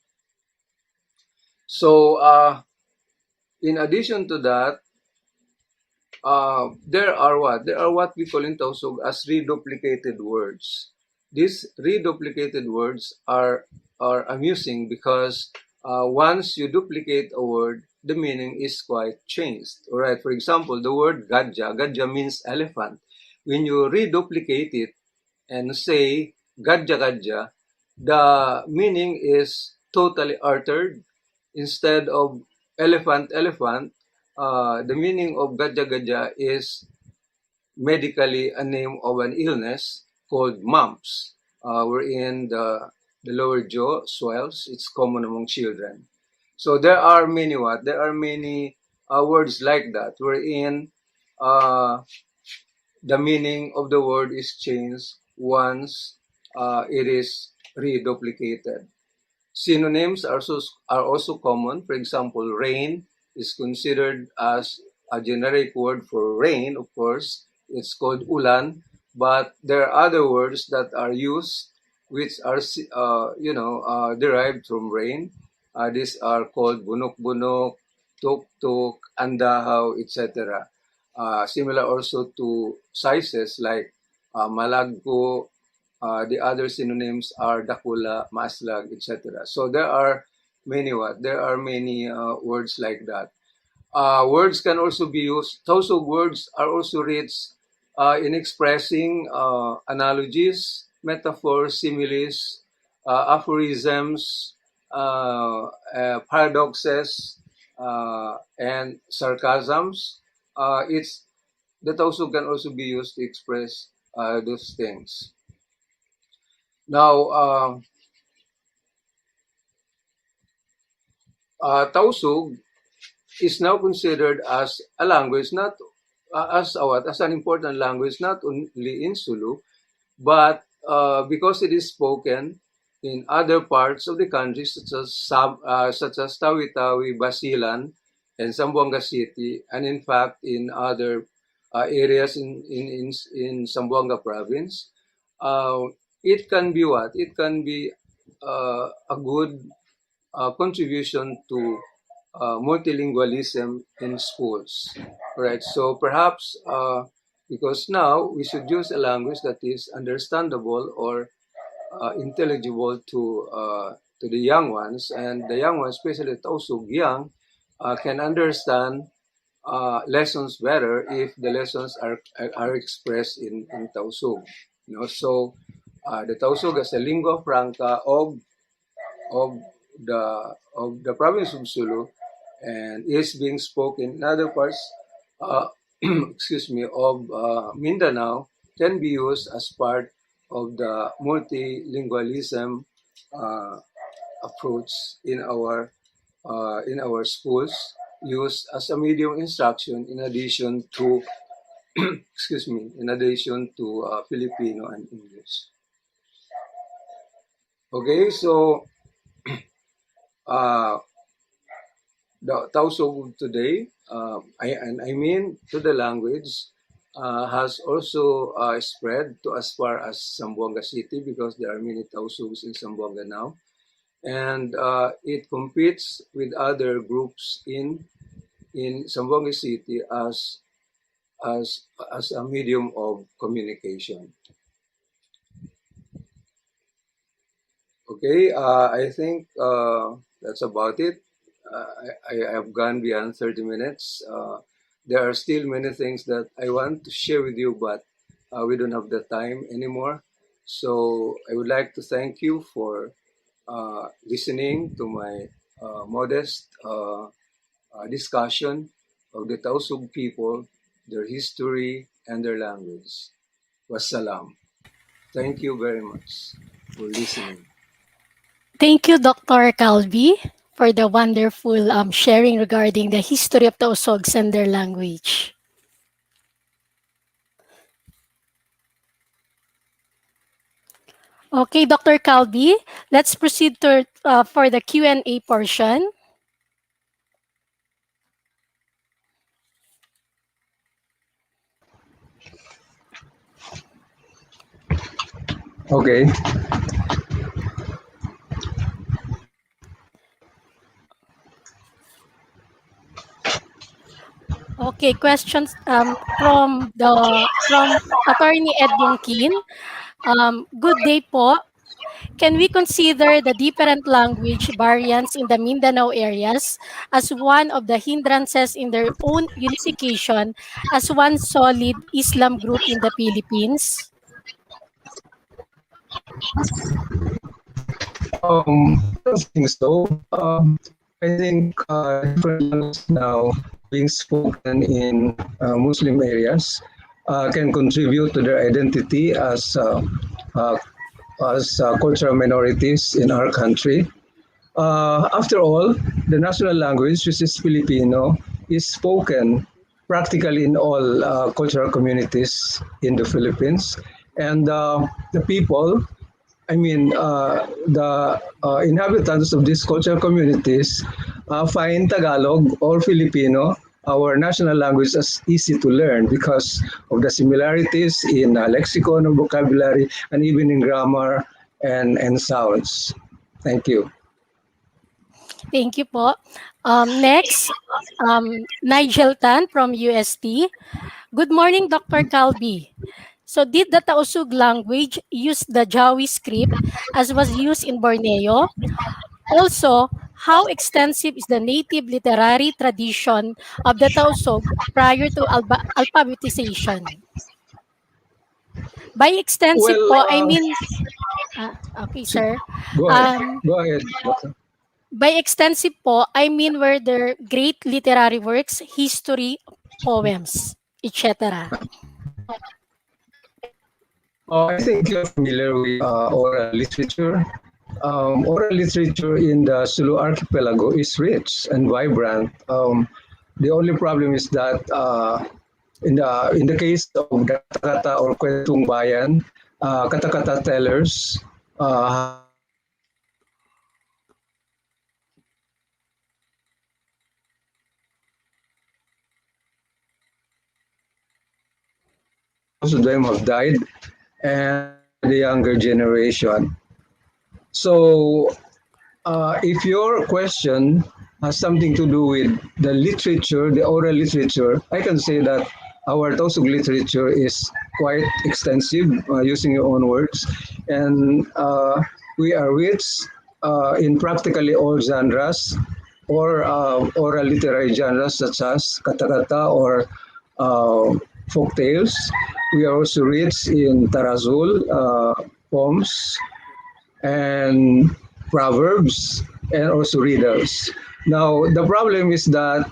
So, in addition to that, there are what we call in Tausug as reduplicated words. These reduplicated words are amusing because once you duplicate a word, the meaning is quite changed. All right. For example, the word gadja means elephant. When you reduplicate it and say gadja, the meaning is totally altered. Instead of elephant, the meaning of gadja is medically a name of an illness called mumps, wherein the lower jaw swells. It's common among children. So there are many words like that, wherein the meaning of the word is changed once it is reduplicated. Synonyms are also common. For example, rain is considered as a generic word for rain, of course. It's called ulan, but there are other words that are used which are, derived from rain. These are called bunok-bunok, tuk-tuk, andahaw, etc. Similar also to sizes like malagko. The other synonyms are dakula, maslag, etc. So there are many words like that. Words can also be used. Tausug words are also rich in expressing analogies, metaphors, similes, aphorisms, paradoxes, and sarcasms. It's the Tausug can also be used to express those things. Now, Tausug is now considered as a language, not as an important language, not only in Sulu, but because it is spoken in other parts of the country, such as Tawi-Tawi, Basilan, and Zamboanga City, and in fact in other areas in Zamboanga province, uh, it can be what? It can be a good contribution to multilingualism in schools, right? So perhaps because now we should use a language that is understandable or intelligible to the young ones, and the young ones, especially Tausug young, can understand lessons better if the lessons are expressed in Tausug. So the Tausug as a lingua franca of the province of Sulu and is being spoken in other parts, excuse me, of Mindanao can be used as part of the multilingualism uh, approach in our schools, used as a medium instruction in addition to excuse me, in addition to Filipino and English. Okay, so uh, the Tausug today, I mean to the language, has also spread to as far as Zamboanga City because there are many Tausugs in Zamboanga now. And it competes with other groups in Zamboanga City as a medium of communication. Okay, I think that's about it. I have gone beyond 30 minutes. There are still many things that I want to share with you, but we don't have the time anymore. So I would like to thank you for listening to my modest discussion of the Tausug people, their history, and their language. Wassalam. Thank you very much for listening. Thank you, Dr. Calbi, for the wonderful sharing regarding the history of the Tausugs and their language. Okay, Dr. Calbi, let's proceed to for the Q&A portion. Okay. Okay, questions from Attorney Ed Bongkin. Good day po. Can we consider the different language variants in the Mindanao areas as one of the hindrances in their own unification as one solid Islam group in the Philippines? I don't think so. I think different languages now being spoken in Muslim areas can contribute to their identity uh, cultural minorities in our country. After all, the national language, which is Filipino, is spoken practically in all cultural communities in the Philippines. And the people, I mean, the inhabitants of these cultural communities find Tagalog or Filipino, our national language, as easy to learn because of the similarities in lexicon or vocabulary and even in grammar and sounds. Thank you. Thank you po. Next, Nigel Tan from UST. Good morning, Dr. Calbi. So did the Tausug language use the Jawi script as was used in Borneo? Also, how extensive is the native literary tradition of the Tausug prior to alphabetization? By extensive Well, po, I mean, okay, si- sir. go ahead. Um, Go ahead, Doctor. By extensive po, I mean were there great literary works, history, poems, etc. I think you're familiar with oral literature. Oral literature in the Sulu archipelago is rich and vibrant. The only problem is that in the case of the kata-kata or kwentong bayan, kata-kata tellers have limited most of them have died, and especially the younger generation. So, if your question has something to do with the literature, the oral literature, I can say that our Tausug literature is quite extensive, using your own words, and we are rich in practically all genres or oral literary genres such as kata-kata or uh, folk tales. We are also rich in tarazul poems and proverbs and also riddles. Now, the problem is that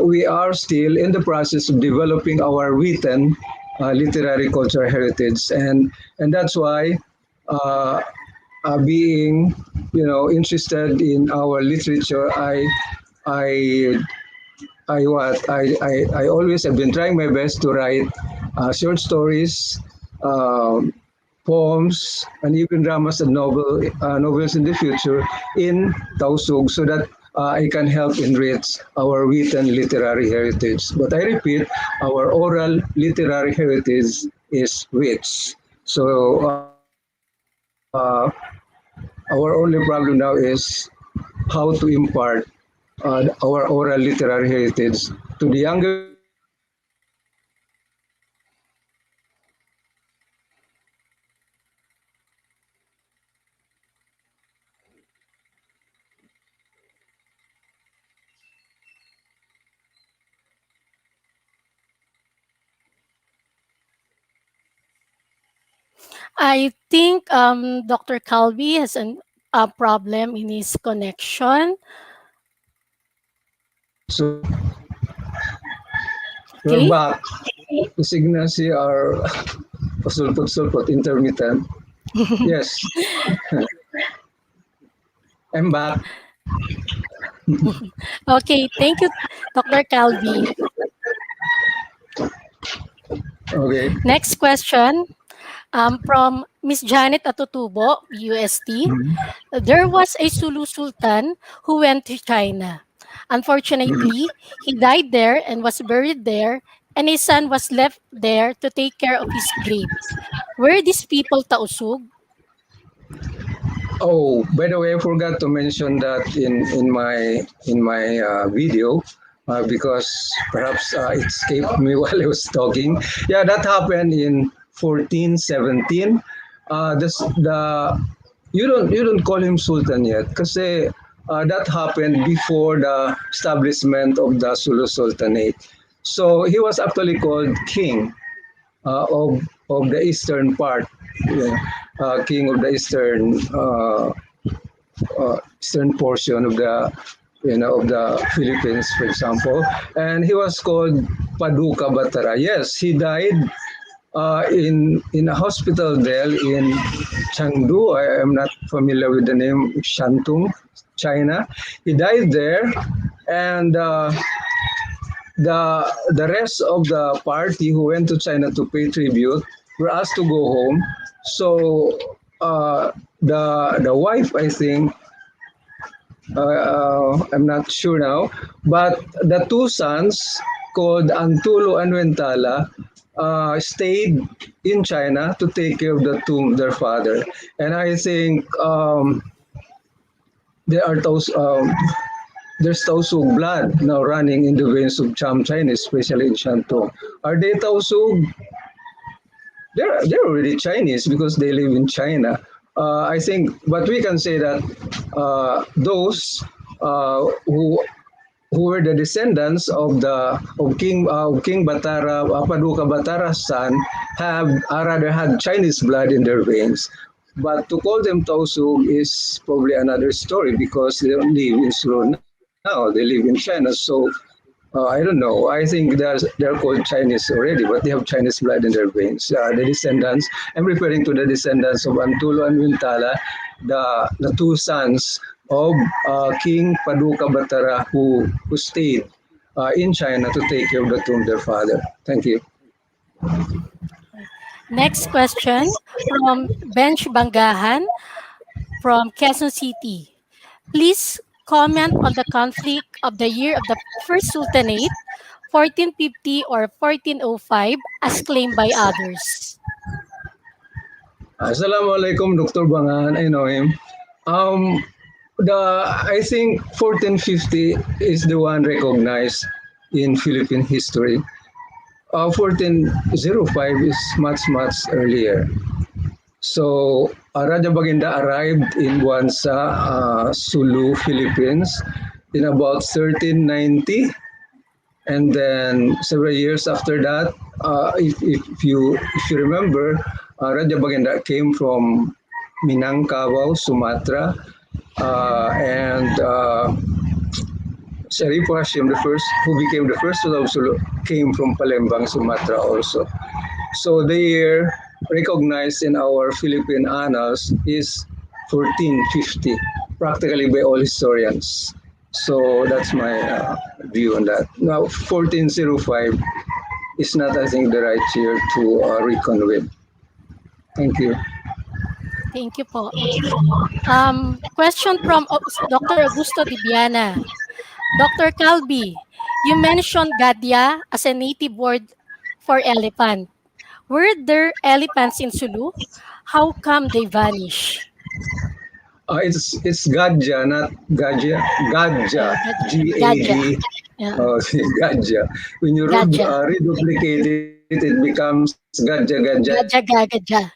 we are still in the process of developing our written literary cultural heritage, and that's why uh, being interested in our literature, I I always have been trying my best to write short stories, um, poems, and even dramas and novels in the future in Tausug so that I can help enrich our written literary heritage. But I repeat, our oral literary heritage is rich. So our only problem now is how to impart our oral literary heritage to the younger generation and to the older generation so that they can continue our I think Dr. Calvi has a problem in his connection. so we're Okay. back. The signals here are pasulput-sulput, intermittent. Yes, I'm back. Okay. Thank you, Dr. Calvi. Okay. Next question from Miss Janet Atutubo, UST. There was a Sulu Sultan who went to China. Unfortunately, he died there and was buried there, and his son was left there to take care of his grave. Were these people Tausug? Oh, by the way, I forgot to mention that in my video because perhaps it escaped me while I was talking. Yeah, that happened in 1417. The you don't call him Sultan yet because that happened before the establishment of the Sulu Sultanate. So he was actually called King of the eastern part, yeah, king of the eastern portion of the Philippines, for example, and he was called Paduka Batara. Yes, he died in a hospital there in Chengdu. I am not familiar with the name Shantung, China. He died there, and the rest of the party who went to China to pay tribute were asked to go home. So the wife, I think, I'm not sure now, but the two sons called Antulo and Wentala stayed in China to take care of the tomb of their father. And I think there are those. There's Tausug blood now running in the veins of Cham Chinese, especially in Shantung. Are they Tausug? They're already Chinese because they live in China. I think, but we can say that those who were the descendants of King Batara, Paduka Batara's son, have rather had Chinese blood in their veins. But to call them Tausug is probably another story because they don't live in Sulu now. They live in China. So I don't know. I think they're called Chinese already, but they have Chinese blood in their veins. The descendants, I'm referring to the descendants of Antulo and Wintala, the two sons of King Paduka Batara who stayed in China to take care of the tomb of their father. Thank you. Next question from Bench Bangahan from Quezon City. Please comment on the conflict of the year of the first sultanate, 1450 or 1405, as claimed by others. Assalamualaikum, Dr. Bangan. I know him. Um, I think 1450 is the one recognized in Philippine history. 1405 is much earlier. So Raja Baginda arrived in Buansa, Sulu, Philippines in about 1390. And then several years after that, if you remember, Raja Baginda came from Minangkabau, Sumatra, and Sharif Hashim, the first who became the first Sultan of Sulu, came from Palembang, Sumatra also. So the year recognized in our Philippine annals is 1450, practically by all historians. So that's my view on that. Now, 1405 is not, I think, the right year to reckon with. Thank you. Thank you po. Question from Dr. Augusto Dibiana. Dr. Calbi, you mentioned Gadya as a native word for elephant. Were there elephants in Sulu? How come they vanish? It's Gadja, not Gadja. Gadja, Gadya. Gad. Yeah. Gadja. When you Gadya. reduplicate it, it becomes Gadja, Gadja. Gadya Gadya.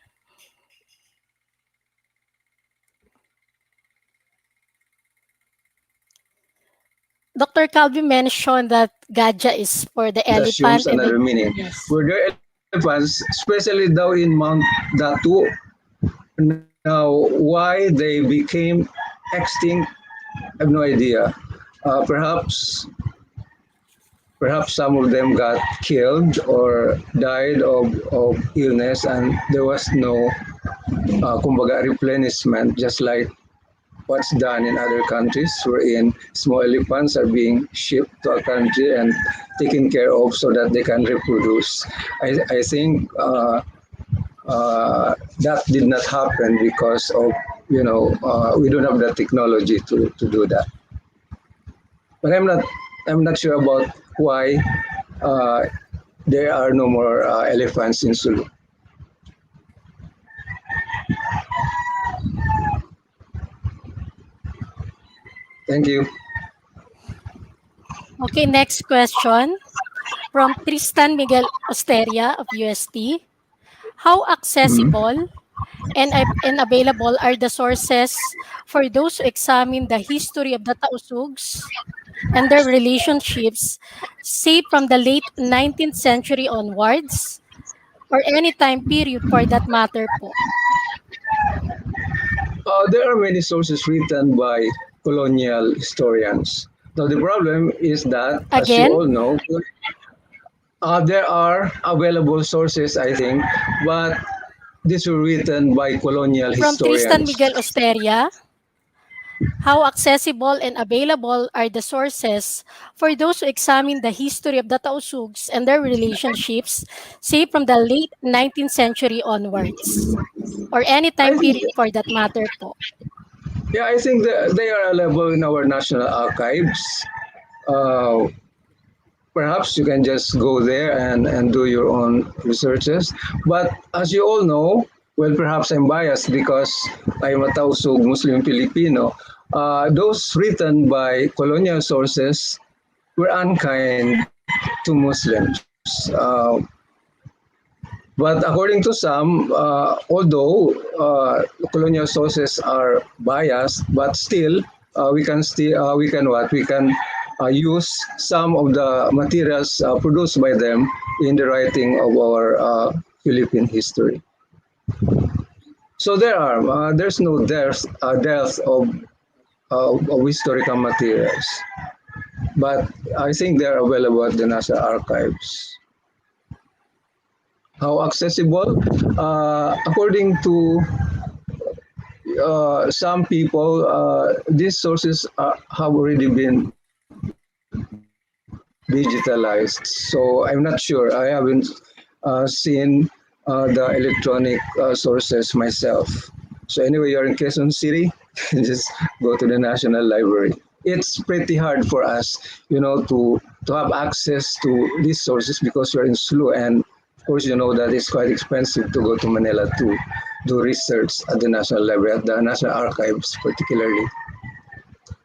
Dr. Calvi mentioned that Gadya is for the It elephant assumes and another then meaning. yes. Were there elephants, especially down in Mount Datu? Now, why they became extinct, I have no idea. Perhaps some of them got killed or died of illness, and there was no kumbaga replenishment, just like what's done in other countries, wherein small elephants are being shipped to a country and taken care of so that they can reproduce. I think that did not happen because of we don't have the technology to do that. But I'm not sure about why uh, there are no more elephants in Sulu. Thank you. Okay, next question from Tristan Miguel Osteria of UST. How Mhm. accessible and available are the sources for those who examine the history of the Tausugs and their relationships, say from the late 19th century onwards, or any time period for that matter po? There are many sources written by colonial historians. Now, the problem is that, as you Again, all know, there are available sources, I think, but these were written by colonial from Tristan historians. Miguel Osteria, how accessible and available are the sources for those who examine the history of the Tausugs and their relationships, say from the late 19th century onwards, or any I time think, period for that matter po? yeah, I think that they are available in our national archives. Uh, Perhaps you can just go there and do your own researches. But as you all know, well, perhaps I'm biased because I'm a Tausug Muslim Filipino. Those written by colonial sources were unkind to Muslims. But according to some, although colonial sources are biased, but still we can what we can use some of the materials produced by them in the writing of our Philippine history. So there's no dearth of historical materials, but I think they're available at the National Archives. How accessible? According to some people, these sources have already been digitalized. So I'm not sure. I haven't seen the electronic sources myself. So anyway, you're in Quezon City, just go to the National Library. It's pretty hard for us, to have access to these sources because you're in Sulu, and of course, you know that it's quite expensive to go to Manila to do research at the National Library, at the National Archives particularly.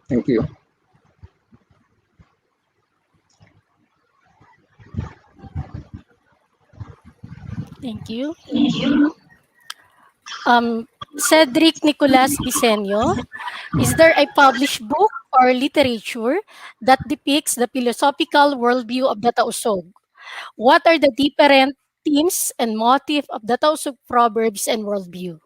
Thank you. Thank you. Cedric Nicolas Bisenyo, is there a published book or literature that depicts the philosophical worldview of the Tausug? What are the different themes and motifs of the Tausug proverbs and worldview?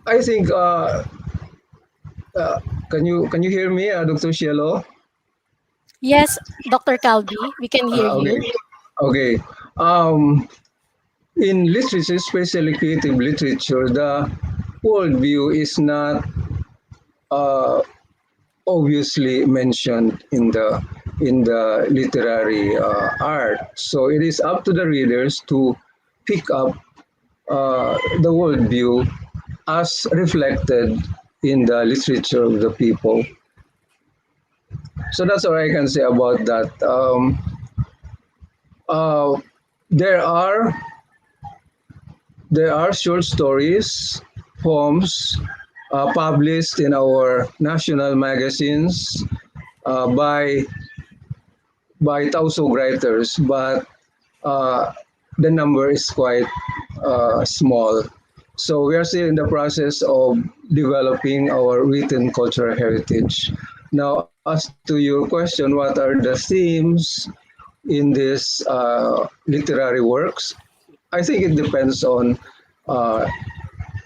I think can you hear me, Dr. Cielo? Yes, Dr. Calbi, we can hear Okay. you. Okay. Um, in literature, especially creative literature, the worldview is not uh, obviously mentioned in the literary art. So it is up to the readers to pick up the worldview as reflected in the literature of the people. So that's all I can say about that. Uh, there are there are short stories, poems published in our national magazines by Tausug writers, but uh, the number is quite small. So we are still in the process of developing our written cultural heritage. Now, as to your question, what are the themes in these literary works? I think it depends on uh,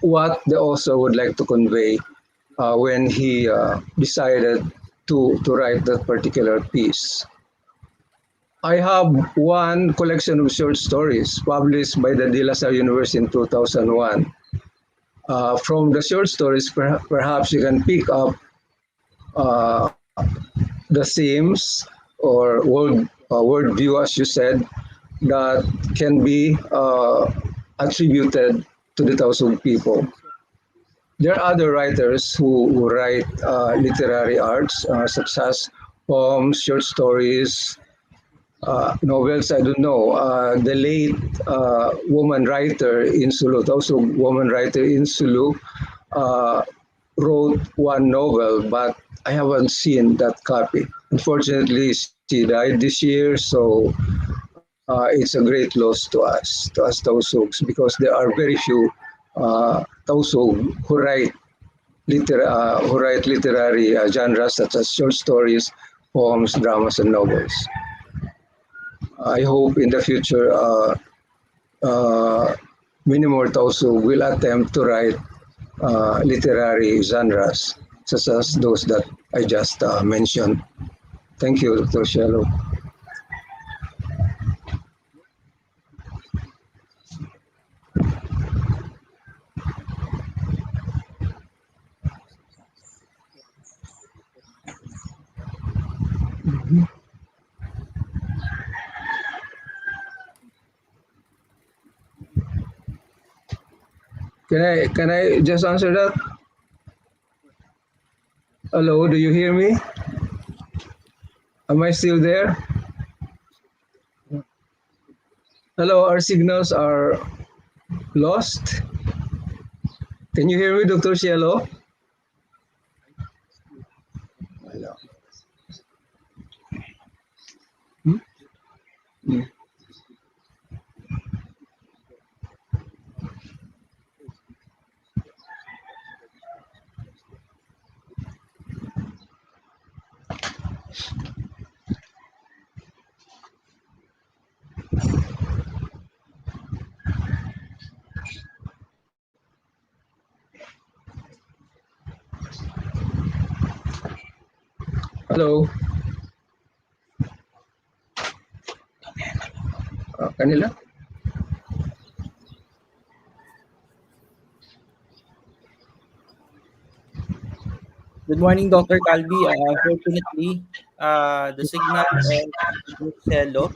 what the author would like to convey when he decided to write that particular piece. I have one collection of short stories published by the De La Salle University in 2001. From the short stories, perhaps you can pick up uh, the themes or worldview, as you said, that can be attributed to the Tausug people. There are other writers who write literary arts, such as poems, short stories, novels. I don't know. The late woman writer in Sulu, also woman writer in Sulu, uh, wrote one novel, but I haven't seen that copy. Unfortunately, she died this year, so it's a great loss to us Tausugs, because there are very few Tausug who write literary genres such as short stories, poems, dramas, and novels. I hope in the future uh, many more Tausug will attempt to write literary genres such as those that I just mentioned. Thank you, Dr. Shallow. Can I just answer that? Hello, do you hear me? Am I still there? Hello, our signals are lost. Can you hear me, Dr. Cielo? Hello. Hmm? Hmm. Hello. Kanila? Good morning, Dr. Calbi. Unfortunately, the signal of Miss Hello,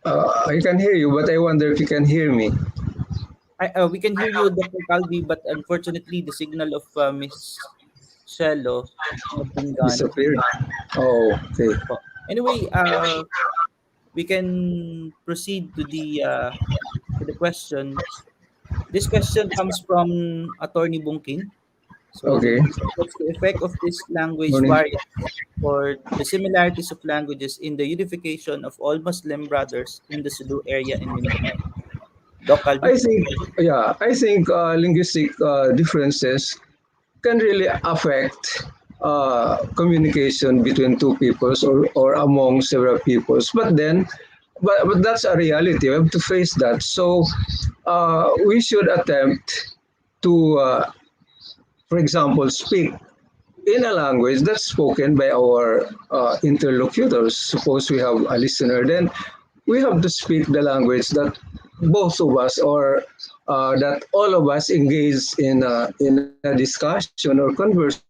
I can hear you, but I wonder if you can hear me. we can hear you, Dr. Calbi, but unfortunately, the signal of Miss Hello has been gone. Disappeared. Oh, okay. Anyway, we can proceed to the question. This question comes from Attorney Bungkin. So, Okay. what's the effect of this language Morning. variance for the similarities of languages in the unification of all Muslim brothers in the Sulu area in Mindanao? Doc Calvi? I think linguistic differences can really affect communication between two peoples or among several peoples. But that's a reality. We have to face that. So we should attempt to, for example, speak in a language that's spoken by our interlocutors. Suppose we have a listener, then we have to speak the language that both of us or that all of us engage in a discussion or conversation.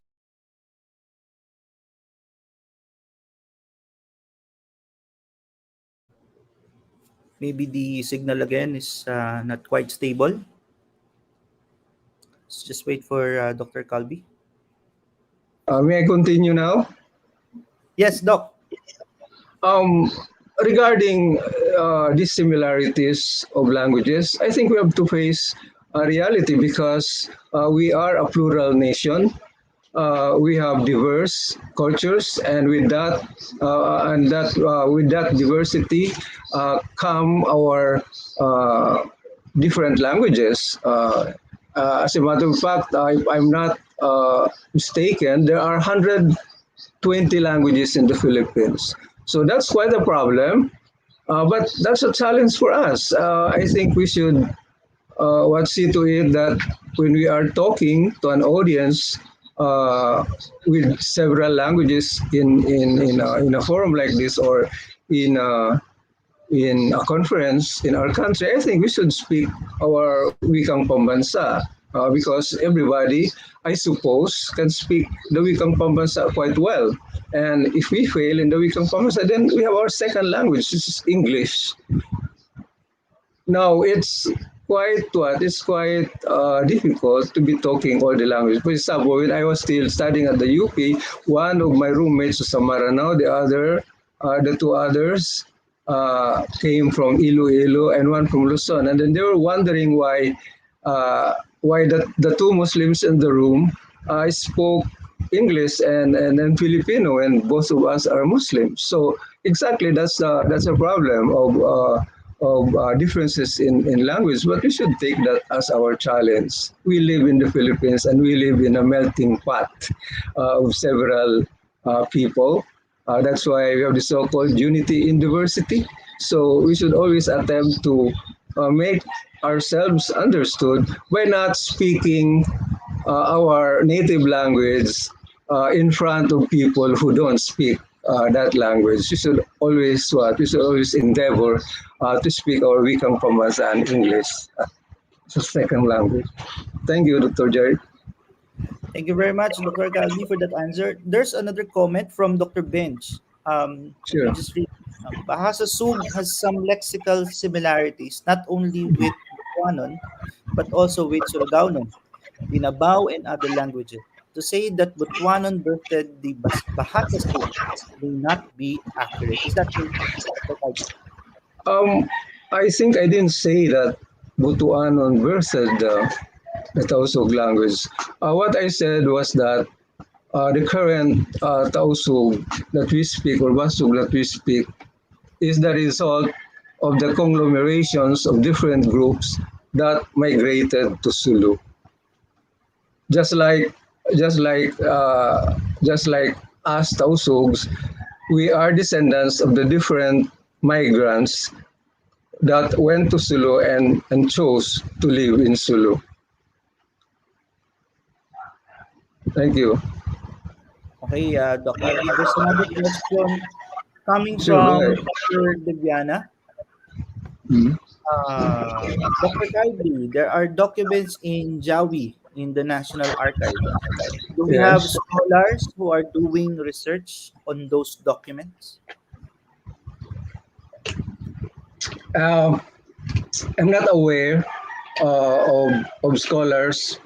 Maybe the signal again is not quite stable. Let's just wait for Dr. Calvi. May I continue now? Yes, Doc. Um, Regarding these similarities of languages, I think we have to face a reality because we are a plural nation. We have diverse cultures, and with that diversity come our different languages. As a matter of fact, if I'm not mistaken, there are 120 languages in the Philippines. So that's quite a problem, but that's a challenge for us. I think we should see to it that when we are talking to an audience with several languages in a forum like this or in in a conference in our country, I think we should speak our wikang pambansa because everybody, I suppose, can speak the wikang pambansa quite well. And if we fail in the wikang pambansa, then we have our second language, which is English. Now it's quite difficult to be talking all the languages. For example, when I was still studying at the UP, one of my roommates was from Maranao, the two others came from Iloilo and one from Luzon, and then they were wondering why the two Muslims in the room spoke English and Filipino, and both of us are Muslims. So exactly that's a problem of differences in language, but we should take that as our challenge. We live in the Philippines and we live in a melting pot of several people. That's why we have the so-called unity in diversity. So we should always attempt to make ourselves understood by not speaking our native language in front of people who don't speak that language. We should always endeavor to speak our wikang pambansa English as a second language. Thank you, Dr. Jerry. Thank you very much, Dr. Calvi, for that answer. There's another comment from Dr. Bench. Let me Sure. just read. Bahasa Sug has some lexical similarities, not only with Butuanon, but also with Surigao, Binabao, and other languages. To say that Butuanon birthed the Bahasa Sug may not be accurate. Is that true, Dr. Calvi? Um, I think I didn't say that Butuanon versus the Tausug language. What I said was that the current Tausug that we speak or Basug that we speak is the result of the conglomerations of different groups that migrated to Sulu. Just like just like uh, just like us Tausugs, we are descendants of the different migrants that went to Sulu and chose to live in Sulu. Thank you. Okay, Doc Calvi, there's another question coming Sure, go from ahead. Dr. Deviana. Mhm. Dr. Calvi, there are documents in Jawi in the National Archive. Do we have Yes. scholars who are doing research on those documents? Um, I'm not aware of scholars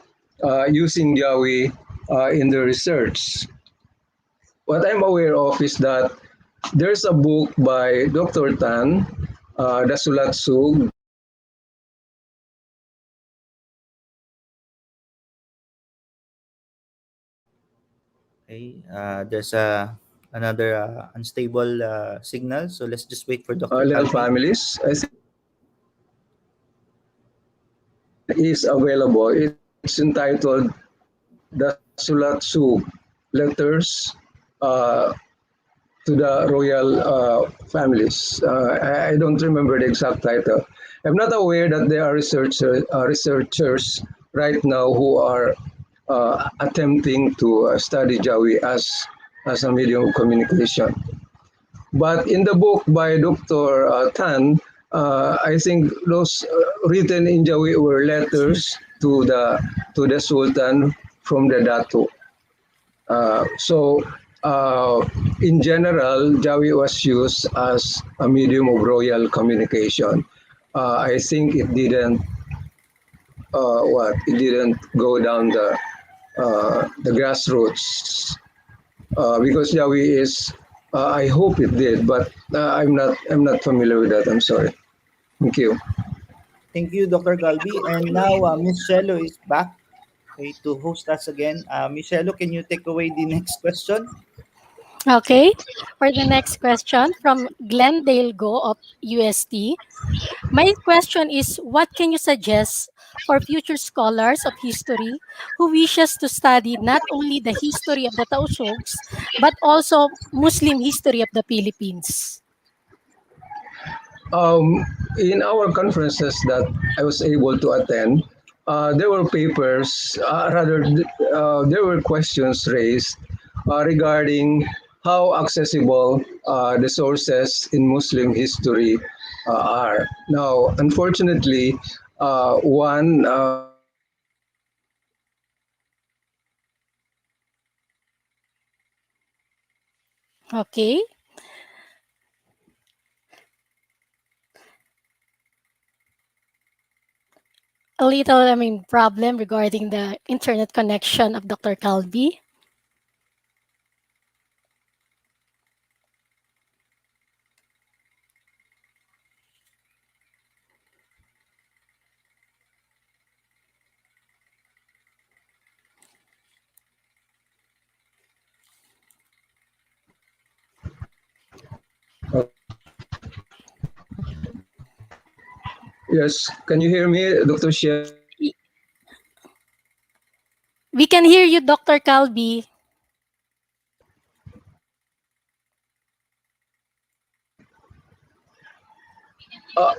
using Jawi in the research. What I'm aware of is that there's a book by Dr. Tan, the Sulatsug, Okay, there's another unstable signal, so let's just wait for Dr. little Calvi. families. I think is available. It's entitled the Sulatsug Letters uh, to the royal families. I don't remember the exact title. I'm not aware that there are researchers right now who are attempting to study Jawi as a medium of communication. But in the book by Dr. Tan, I think those written in Jawi were letters to the Sultan from the Datu. So, in general, Jawi was used as a medium of royal communication. I think it didn't it didn't go down the grassroots because Jawi is. I hope it did, but I'm not familiar with that. I'm sorry. Thank you. Thank you, Dr. Calvi. And now Miss Shello is back, okay, to host us again. Miss Shello, can you take away the next question? Okay. For the next question from Glendale Go of UST. My question is, what can you suggest for future scholars of history who wishes to study not only the history of the Tausugs, but also Muslim history of the Philippines? Um, in our conferences that I was able to attend, there were papers, there were questions raised regarding how accessible the sources in Muslim history are. Now, unfortunately, one Okay. A little, problem regarding the internet connection of Dr. Calvi. yes, can you hear me, Dr. Shell? Y- We can hear you, Dr. Calvi. Uh,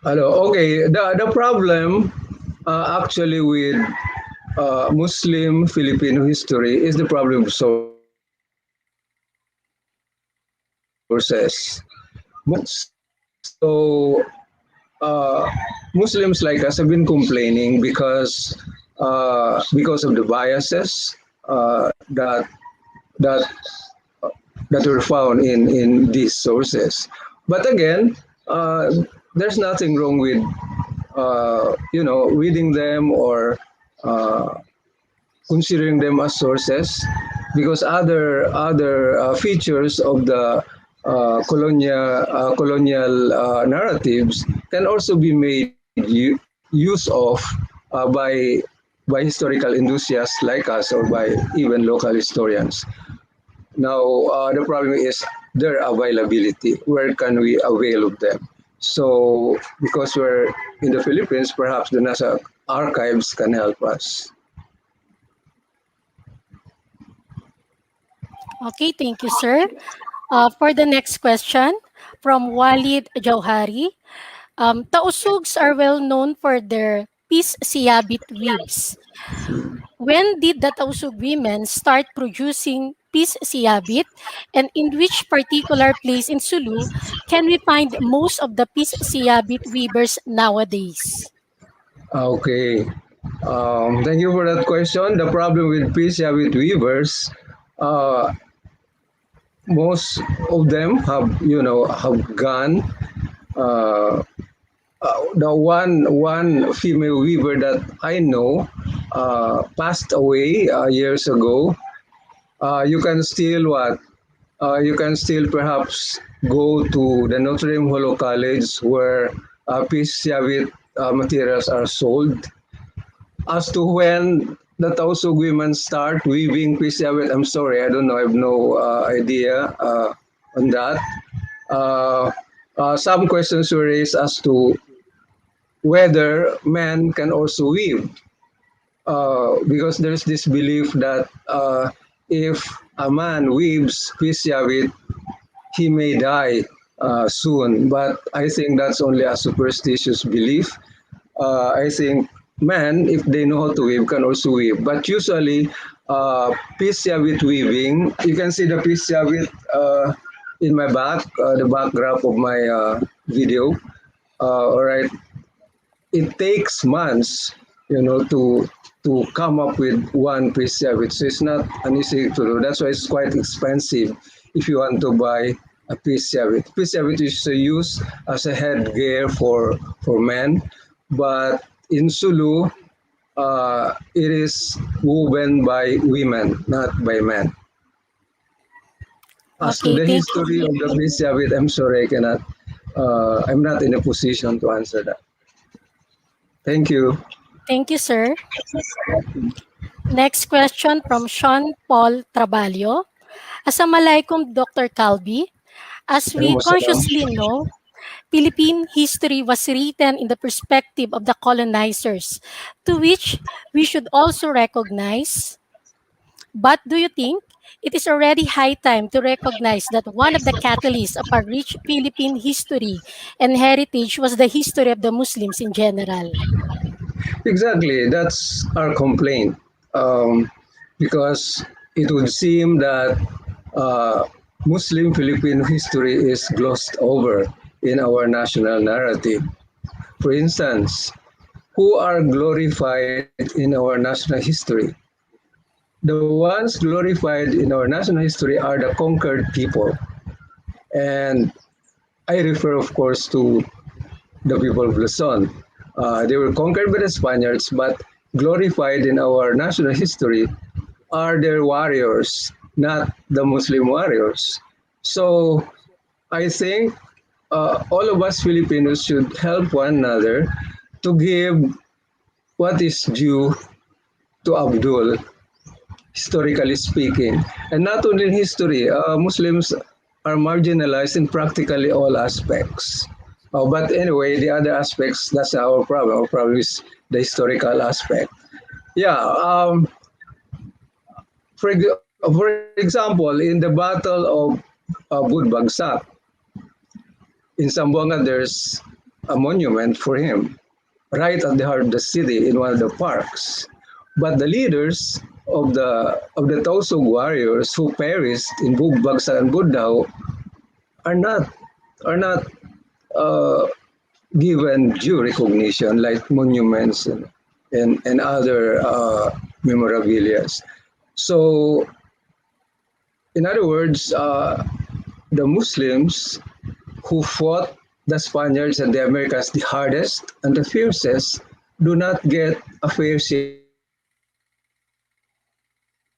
Hello. Okay. The problem actually with Muslim Filipino history is the problem of sources. So Muslims like us have been complaining because of the biases that that that were found in these sources. But again, there's nothing wrong with reading them or uh, considering them as sources because other features of the colonial narratives can also be made use of by historical enthusiasts like us or by even local historians. Now, the problem is their availability. Where can we avail of them? So, because we're in the Philippines, perhaps the NASA archives can help us. Okay, thank you, sir. For the next question from Walid Jauhari. Tausugs are well known for their peace siyabit weaves. When did the Tausug women start producing peace siyabit, and in which particular place in Sulu can we find most of the peace siyabit weavers nowadays? Okay. Thank you for that question. The problem with PCA with weavers, uh, most of them have gone. Uh, the one female weaver that I know passed away years ago. You can still what? You can still perhaps go to the Notre Dame Holo College where PCA materials are sold. As to when the Tausug women start weaving PCA, I'm sorry, I don't know. I have no idea on that. Uh, some questions were raised as to whether men can also weave, because there's this belief that if a man weaves PCA, he may die soon. But I think that's only a superstitious belief. I think men, if they know how to weave, can also weave. But usually, pisya with weaving, you can see the pisya with in my back, the backdrop of my video. All right, it takes months, to come up with one pisya with. So it's not an easy to do. That's why it's quite expensive if you want to buy a pisya with. Pisya with is used as a headgear for men, but in Sulu, it is woven by women, not by men. As to Okay, the thank history of the Bisявit, I'm sorry, I cannot. I'm not in a position to answer that. Thank you. thank you, sir. Next question from Sean Paul Traballo. Assalamualaikum, Dr. Calbi. As we Waalaikumsalam. consciously know, Philippine history was written in the perspective of the colonizers, to which we should also recognize. But do you think it is already high time to recognize that one of the catalysts of our rich Philippine history and heritage was the history of the Muslims in general? Exactly, that's our complaint. Um, because it would seem that uh, Muslim Philippine history is glossed over in our national narrative. For instance, who are glorified in our national history? The ones glorified in our national history are the conquered people. And I refer, of course, to the people of Luzon. They were conquered by the Spaniards, but glorified in our national history are their warriors, not the Muslim warriors. So I think all of us Filipinos should help one another to give what is due to Abdul, historically speaking. And not only in history, Muslims are marginalized in practically all aspects. But anyway, the other aspects, that's our problem. Our problem is the historical aspect. Yeah, for example, in the Battle of Budbagsak, in Zamboanga, there's a monument for him right at the heart of the city in one of the parks. But the leaders of the Tausug warriors who perished in Bugbagsak and Budao are not are not uh, given due recognition like monuments and other memorabilia. So, in other words, the Muslims who fought the Spaniards and the Americans the hardest and the fiercest do not get a fair share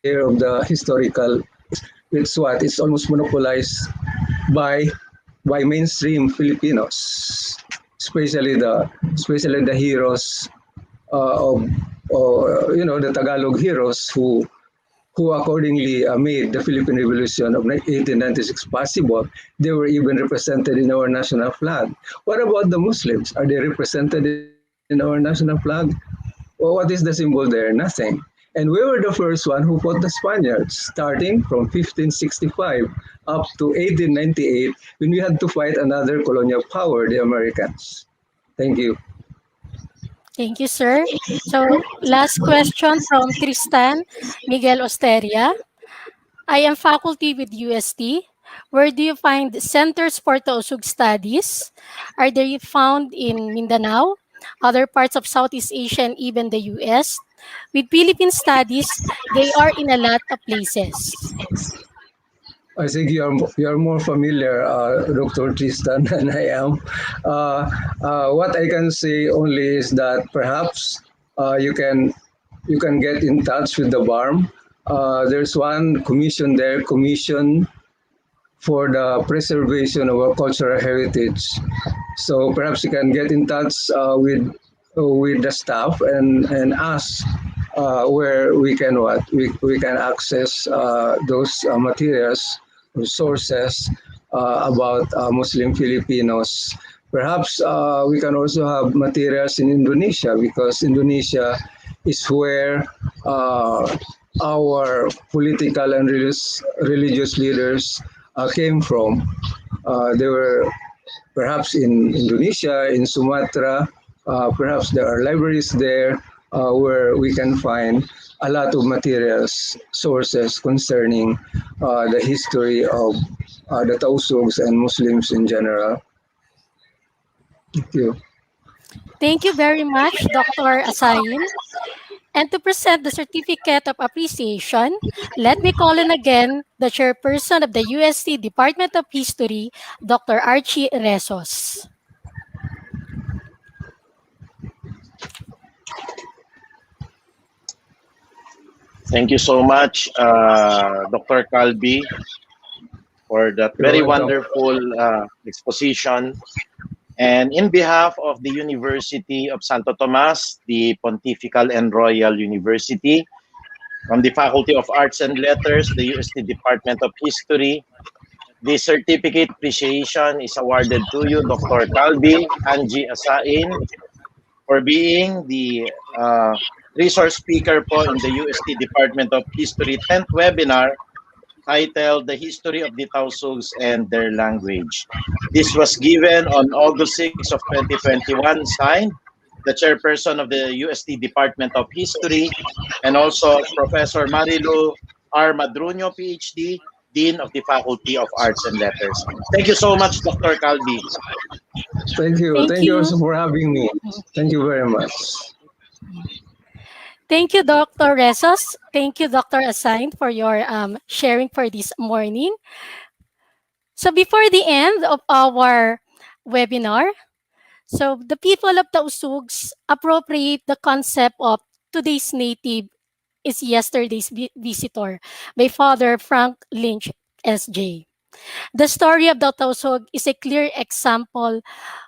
of the historical. It's what? It's almost monopolized by mainstream Filipinos, especially the heroes of the Tagalog heroes who accordingly made the Philippine Revolution of 1896 possible. They were even represented in our national flag. What about the Muslims? Are they represented in our national flag? Well, what is the symbol there? Nothing. And we were the first one who fought the Spaniards, starting from 1565 up to 1898, when we had to fight another colonial power, the Americans. Thank you. Thank you, sir. So, last question from Tristan Miguel Osteria. I am faculty with UST. Where do you find centers for Tausug studies? Are they found in Mindanao, other parts of Southeast Asia, and even the US? With Philippine studies, they are in a lot of places. I think you are more familiar, Dr. Tristan, than I am. What I can say only is that perhaps you can get in touch with the BARM. There's one commission there, Commission for the Preservation of our Cultural Heritage. So perhaps you can get in touch with the staff and ask where we can access those materials or sources about Muslim Filipinos. Perhaps we can also have materials in Indonesia, because Indonesia is where our political and religious leaders came from. They were perhaps in Indonesia, in Sumatra. Perhaps there are libraries there where we can find a lot of materials, sources concerning the history of the Tausugs and Muslims in general. Thank you. Thank you very much, Dr. Asain. And to present the Certificate of Appreciation, let me call in again the Chairperson of the UST Department of History, Dr. Archie Resos. Thank you so much, Dr. Calbi, for that very You're welcome. wonderful exposition. And in behalf of the University of Santo Tomas, the Pontifical and Royal University, from the Faculty of Arts and Letters, the UST Department of History, this certificate appreciation is awarded to you, Dr. Calbi Anji Asain, for being the resource speaker po in the UST Department of History 10th webinar titled The History of the Tausugs and Their Language. This was given on August 6 of 2021, signed the chairperson of the UST Department of History, and also Professor Marilu R. Madruño, PhD, Dean of the Faculty of Arts and Letters. Thank you so much, Dr. Calbi. Thank you. Thank Thank you you. also for having me. Thank you very much. Thank you, Dr. Resos. Thank you, Dr. Asain, for your sharing for this morning. So before the end of our webinar, so the people of Tausugs appropriate the concept of today's native is yesterday's visitor by Father Frank Lynch, S.J. The story of the Tausug is a clear example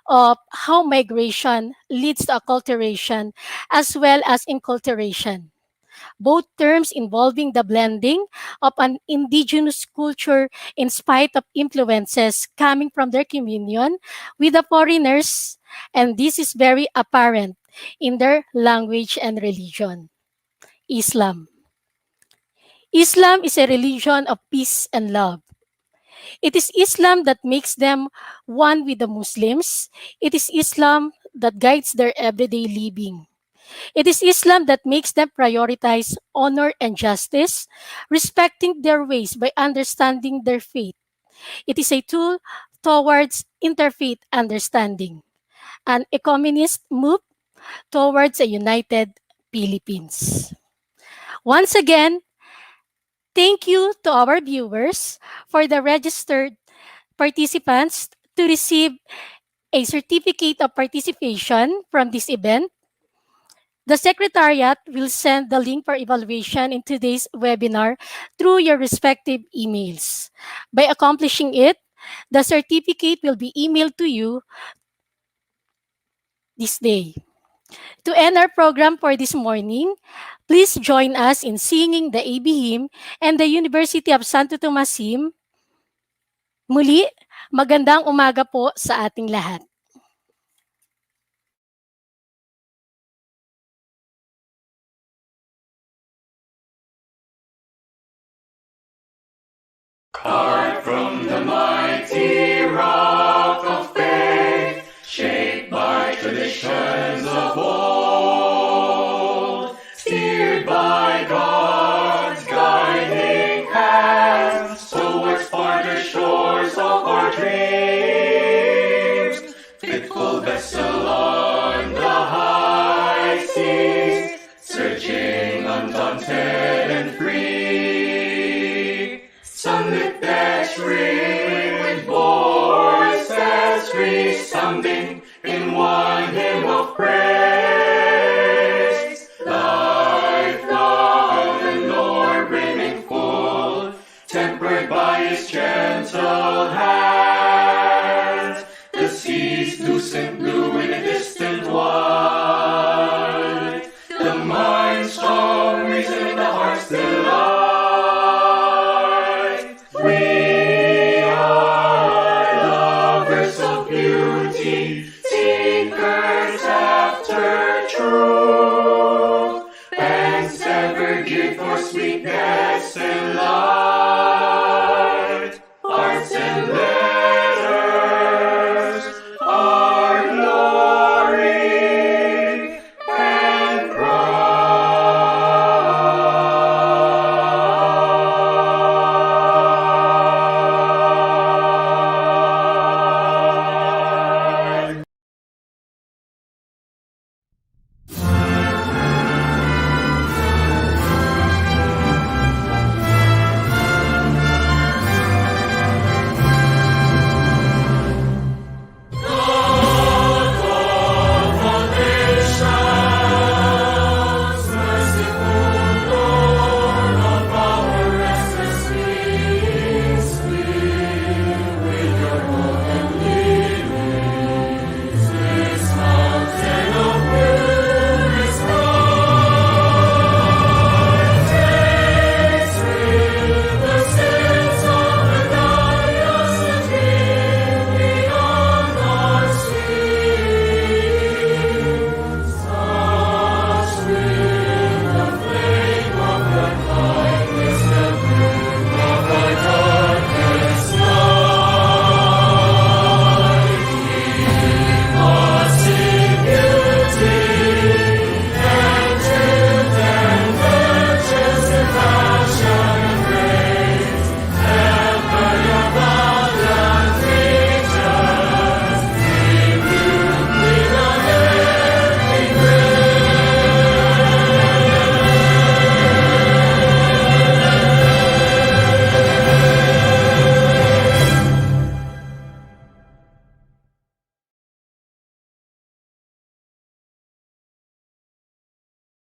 of how migration leads to acculturation as well as inculturation, both terms involving the blending of an indigenous culture in spite of influences coming from their communion with the foreigners, and this is very apparent in their language and religion. Islam. Islam is a religion of peace and love. It is Islam that makes them one with the Muslims. It is Islam that guides their everyday living. It is Islam that makes them prioritize honor and justice, respecting their ways by understanding their faith. It is a tool towards interfaith understanding, an ecumenist move towards a united Philippines. Once again, thank you to our viewers for the registered participants to receive a certificate of participation from this event. The Secretariat will send the link for evaluation in today's webinar through your respective emails. By accomplishing it, the certificate will be emailed to you this day. To end our program for this morning, please join us in singing the AB hymn and the University of Santo Tomas hymn. Muli, magandang umaga po sa ating lahat. Carved from the mighty rock of faith, shaped by traditions of old. contented and free. Some lift their string with voices free, sounding in one hymn of praise. Life of the Lord brimming full, tempered by his gentle hand.